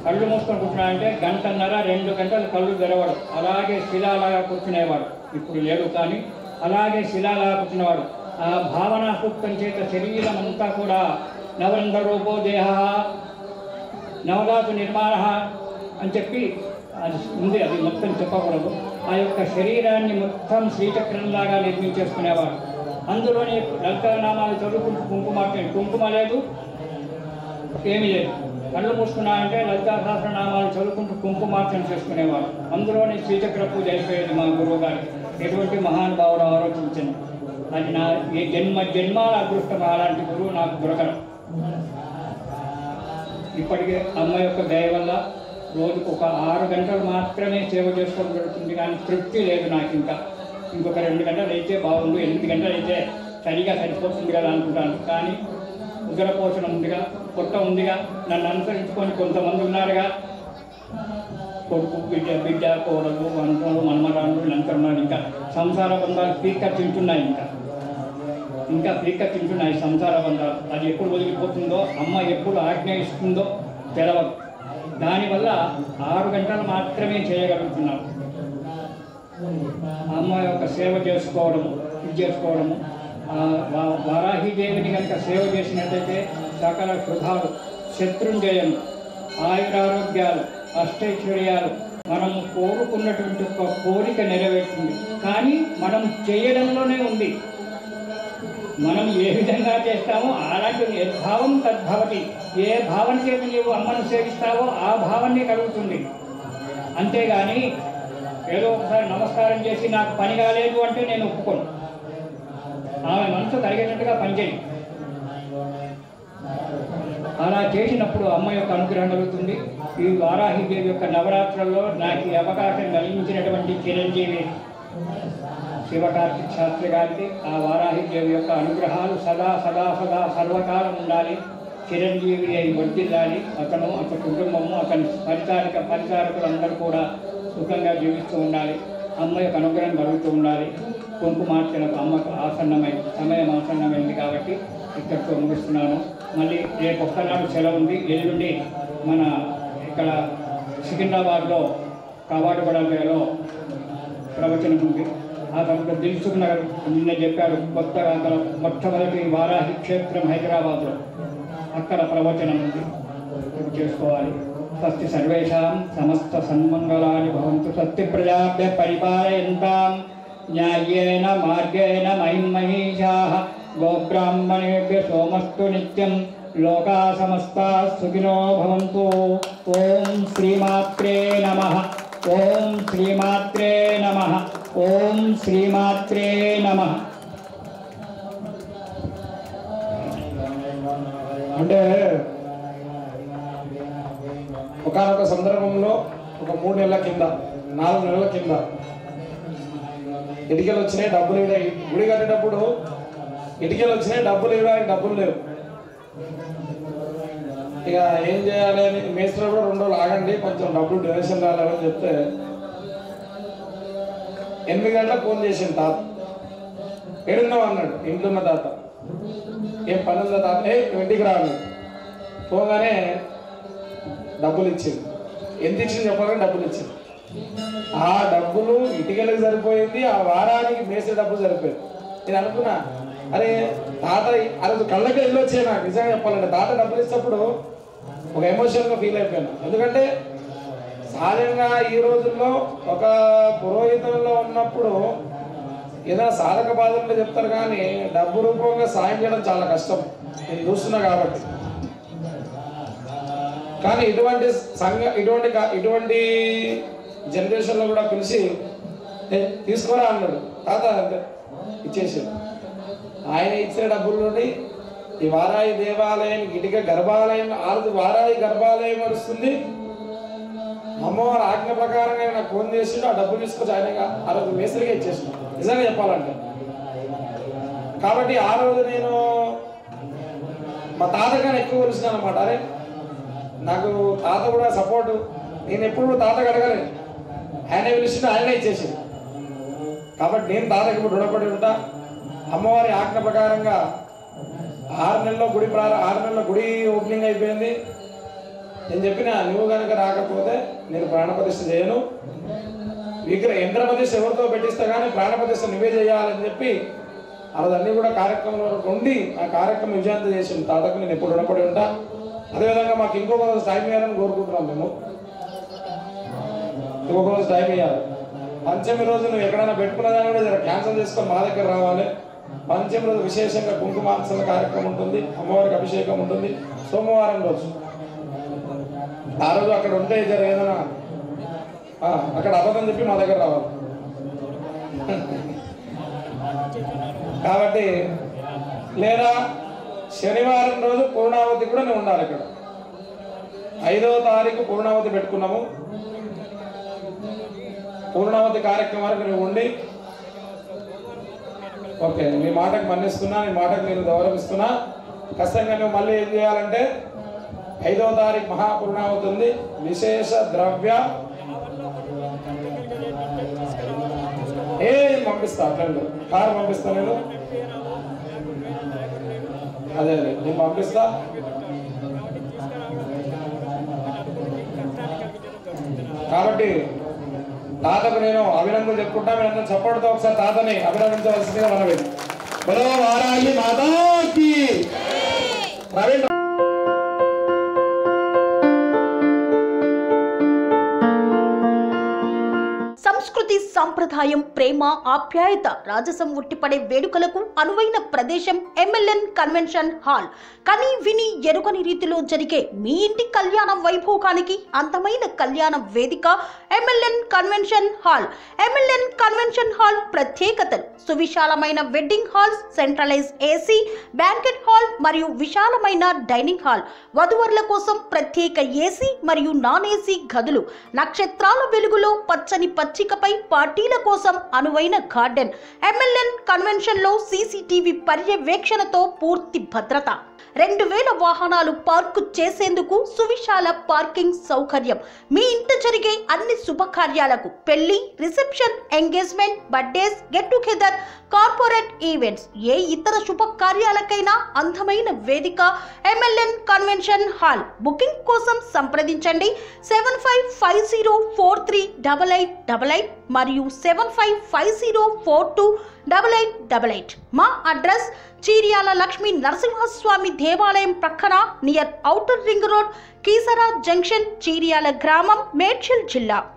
కళ్ళు మూసుకొని కూర్చున్నాడంటే 1.5-2 గంటలు కళ్ళు తెరవడు. అలాగే శిలాలాగా కూర్చునేవాడు. ఇప్పుడు లేడు కానీ అలాగే శిలాలాగా కూర్చునేవాడు. ఆ భావన సూక్తం చేత శరీరం అంతా కూడా నవరంగ రూపో దేహ నవధాతు నిర్మాణ అని చెప్పి అది ఉంది. అది మొత్తం చెప్పకూడదు. ఆ యొక్క శరీరాన్ని మొత్తం శ్రీచక్రంలాగా నిర్మించేసుకునేవాడు. అందులోనే లలితానామాలు చదువుకుంటూ కుంకుమ లేదు, ఏమీ లేదు. కళ్ళు మూసుకున్నాయంటే లలితా సహస్రనామాలు చదువుకుంటూ కుంకుమార్చన చేసుకునేవాడు. అందులోనే శ్రీచక్ర పూజ అయిపోయేది మా గురువు గారికి. ఎటువంటి మహానుభావుడు ఆలోచించను. అది నా ఈ జన్మాల అదృష్టం. అలాంటి గురువు నాకు దొరకడం. ఇప్పటికే అమ్మ యొక్క దయ వల్ల రోజుకు ఒక 6 గంటలు మాత్రమే సేవ చేసుకోవడం జరుగుతుంది. కానీ తృప్తి లేదు నాకు. ఇంకొక 2 గంటలు అయితే బాగుండు, 8 గంటలు అయితే సరిగా సరిపోతుంది కదా అనుకుంటాను. కానీ ఉదరపోషణ ఉందిగా, పొట్ట ఉందిగా, నన్ను అనుసరించుకొని కొంతమంది ఉన్నారుగా, కొడుకు బిడ్డ కోడలు మనవలు మనమరాళ్ళు లంక ఉన్నారు. ఇంకా సంసార బంధాలు పీక్క తింటున్నాయి. ఇంకా పీక్క తింటున్నాయి సంసార బంధాలు. అది ఎప్పుడు వదిలిపోతుందో, అమ్మ ఎప్పుడు ఆజ్ఞ ఇస్తుందో తెలవదు. దానివల్ల 6 గంటలు మాత్రమే చేయగలుగుతున్నాం. అమ్మ యొక్క సేవ చేసుకోవడము, ఇది చేసుకోవడము. వారాహిదేవిని కనుక సేవ చేసినట్లయితే సకల శుభాలు, శత్రుంజయము, ఆయురారోగ్యాలు, అష్టైశ్వర్యాలు, మనము కోరుకున్నటువంటి ఒక కోరిక నెరవేరుతుంది. కానీ మనం చేయడంలోనే ఉంది. మనం ఏ విధంగా చేస్తామో అలాంటి యద్భావం తద్భవతి. ఏ భావన చేత నీవు అమ్మను సేవిస్తావో ఆ భావాన్ని కలుగుతుంది. అంతేగాని ఏదో ఒకసారి నమస్కారం చేసి నాకు పని కాలేదు అంటే నేను ఒప్పుకోను. ఆమె మనసు కలిగేటట్టుగా పనిచేయి. అలా చేసినప్పుడు అమ్మ యొక్క అనుగ్రహం కలుగుతుంది. ఈ వారాహిదేవి యొక్క నవరాత్రుల్లో నాకు ఈ అవకాశం కలిగించినటువంటి చిరంజీవి శివకార్తిక్ శాస్త్రి గారికి ఆ వారాహిదేవి యొక్క అనుగ్రహాలు సదా సదా సదా సర్వకాలం ఉండాలి. చిరంజీవి అయి వర్ధిల్లాలి. అతను అతని కుటుంబము అతని పరిచారకులు అందరూ కూడా సుఖంగా జీవిస్తూ ఉండాలి. అమ్మ యొక్క అనుగ్రహం కలుగుతూ ఉండాలి. కుంకుమార్చనకు అమ్మకు సమయం ఆసన్నమైంది కాబట్టి ఇక్కడితో ముగిస్తున్నాను. మళ్ళీ రేపు ఒక్కనాడు సెలవు ఉంది. ఎల్లుండి మన ఇక్కడ సికింద్రాబాద్లో కవాడుగడలో ప్రవచనం ఉంది. ఆ తర్వాత దిల్సుఖ్ నగర్ నిన్న చెప్పాడు కొత్తగా అక్కడ మొట్టమొదటి వారాహి క్షేత్రం హైదరాబాద్లో, అక్కడ ప్రవచనం ఉంది. చేసుకోవాలి. స్వస్తి సర్వేషాం సమస్త సన్మంగళాని భవంతు. స్వస్తి ప్రజాభ్య పరిపాలయంతాం న్యాయేన మార్గేణ మహిం మహీషాః గోబ్రాహ్మణేభ్య సోమస్తు నిత్యం లోకా సమస్తా సుఖినో భవంతు. ఓం శ్రీమాత్రే నమః. ఓం శ్రీమాత్రే నమః. ఓం శ్రీమాత్రే నమః. అంటే ఒకనొక సందర్భంలో ఒక 3 నెలల కింద 4 నెలల కింద ఇటుకలు వచ్చినాయి, డబ్బులు ఇవ్వడానికి గుడి కట్టేటప్పుడు ఇటుకలు వచ్చినాయి, డబ్బులు ఇవ్వడానికి డబ్బులు లేవు. ఇక ఏం చేయాలి అని మేస్త్రి కూడా 2 రోజులు ఆగండి, కొంచెం డబ్బులు డొనేషన్ రాలేదని చెప్తే 8 గంటలకు ఫోన్ చేసింది తాత. ఏడున్నావు అన్నాడు. ఇంట్లో ఉన్న తాత. ఏం పని ఉందా తాత? ఇంటికి రాను. పోగానే డబ్బులు ఇచ్చింది. ఎంత ఇచ్చింది చెప్పాలని డబ్బులు ఇచ్చింది. ఆ డబ్బులు ఇటుకలకు సరిపోయింది, ఆ వారానికి మేసే డబ్బులు సరిపోయింది. నేను అనుకున్నా, అరే తాత అది కళ్ళకి వెళ్ళి వచ్చాయి. నాకు నిజంగా చెప్పాలంటే తాత డబ్బులు ఇచ్చినప్పుడు ఒక ఎమోషనల్గా ఫీల్ అయిపోయాను. ఎందుకంటే సహజంగా ఈ రోజుల్లో ఒక పురోహితంలో ఉన్నప్పుడు ఏదైనా సాధక బాధలు చెప్తారు, కానీ డబ్బు రూపంగా సాయం చేయడం చాలా కష్టం. నేను చూస్తున్నా కాబట్టి. కానీ ఇటువంటి జనరేషన్లో కూడా పిలిచి తీసుకోరా అన్నాడు. తాత ఇచ్చేసాడు. ఆయన ఇచ్చిన డబ్బుల్లోని ఈ వారాయి దేవాలయం ఇటుక గర్భాలయం వారాయి గర్భాలయం నడుస్తుంది. అమ్మవారి ఆజ్ఞ ప్రకారంగా నాకు ఫోన్ చేసిండు. ఆ డబ్బులు తీసుకొచ్చి ఆయన ఆ రోజు మేసరిగా ఇచ్చేసాడు. నిజంగా చెప్పాలంటే కాబట్టి ఆ రోజు నేను మా తాతగానే ఎక్కువ కొలిసినాను అనమాట. అరే నాకు తాత కూడా సపోర్టు. నేను ఎప్పుడు తాతకు అడగలేదు, ఆయనే పిలిచిండు, ఆయనే ఇచ్చేసిండు. కాబట్టి నేను తాతకి ఇప్పుడు రుణపడి ఉంటా. అమ్మవారి ఆజ్ఞ ప్రకారంగా 6 నెలల్లో గుడి ఓపెనింగ్ అయిపోయింది. నేను చెప్పిన నువ్వు కనుక రాకపోతే నేను ప్రాణప్రతిష్ఠ చేయను, యంత్ర ప్రతిష్ఠ ఎవరితో పెట్టిస్తా కానీ ప్రాణప్రతిష్ఠ నువ్వే చేయాలని చెప్పి అన్నీ కూడా కార్యక్రమంలో ఉండి ఆ కార్యక్రమం విజయంతం చేసింది. తాతకు నేను ఎప్పుడు రుణపడి ఉంటా. అదేవిధంగా మాకు ఇంకొక రోజు టైం ఇవ్వాలని కోరుకుంటున్నాం. మేము ఇంకొక రోజు టైం ఇవ్వాలి. పంచమి రోజు నువ్వు ఎక్కడైనా పెట్టుకున్నదాన్ని కూడా జర క్యాన్సిల్ చేసుకొని మా దగ్గర రావాలి. పంచమి రోజు విశేషంగా కుంకుమార్చన కార్యక్రమం ఉంటుంది, అమ్మవారికి అభిషేకం ఉంటుంది. సోమవారం రోజు ఆ రోజు అక్కడ ఉంటే జర ఏదైనా అక్కడ అబద్ధం చెప్పి మా దగ్గర రావాలి. కాబట్టి లేదా శనివారం రోజు పూర్ణావతి కూడా నువ్వు ఉండాలి. ఇక్కడ 5వ తారీఖు పూర్ణావతి పెట్టుకున్నాము. పూర్ణావతి కార్యక్రమానికి నువ్వు ఉండి ఓకే మీ మాటకు మన్నిస్తున్నా, నీ మాటకు నేను గౌరవిస్తున్నా. ఖచ్చితంగా నువ్వు మళ్ళీ ఏం చేయాలంటే 5వ తారీఖు మహాపూర్ణావతి ఉంది. విశేష ద్రవ్య పంపిస్తా. అట్లా కారు పంపిస్తా. నేను అదే నేను పంపిస్తా. కాబట్టి తాతకు నేను అభినందనలు చెప్పుకుంటా. మీరందరూ చప్పటితో ఒకసారి తాతని అభినందించవలసిందిగా మనవి. బలో వారాహి మాతాకి. ప్రవీణ్ సంస్కృతి సంస్కృతి సంప్రదాయం, ప్రేమ, ఆప్యాయత, రాజసం ఉట్టిపడే వేడుకలకు అనువైన ప్రదేశం MLN కన్వెన్షన్ హాల్. కని విని ఎరుగని రీతిలో జరిగే మీ ఇంటి కళ్యాణ వైభోగానికి అందమైన కళ్యాణ వేదిక MLN convention hall. MLN convention hall ప్రత్యేకతలు: సువిశాలమైన wedding halls, centralise AC banquet hall మరియు విశాలమైన డైనింగ్ హాల్, వధువరుల కోసం ప్రత్యేక AC మరియు నాన్ AC గదులు, నక్షత్రాల వెలుగులో పచ్చని పచ్చికపై పార్టీల కోసం అనువైన గార్డెన్. MLN కన్వెన్షన్ లో CCTV పర్యవేక్షణతో పూర్తి భద్రత. 2000 వాహనాలు పార్కు చేసేందుకు సువిశాల పార్కింగ్ సౌకర్యం. మీ ఇంట జరిగే అన్ని శుభకార్యాలకు, పెళ్లి, reception, engagement, birthdays, get together, corporate events, ఏ ఇతర శుభకార్యాలకైనా అందమైన వేదిక MLN కన్వెన్షన్ హాల్. బుకింగ్ కోసం సంప్రదించండి 7550438888 మరియు 7550428888. మా అడ్రస్ చీర్యాల లక్ష్మీ నరసింహస్వామి దేవాలయం ప్రక్కన, near outer ring road, Keesara junction, Cheeryal గ్రామం, మేడ్చల్ జిల్లా.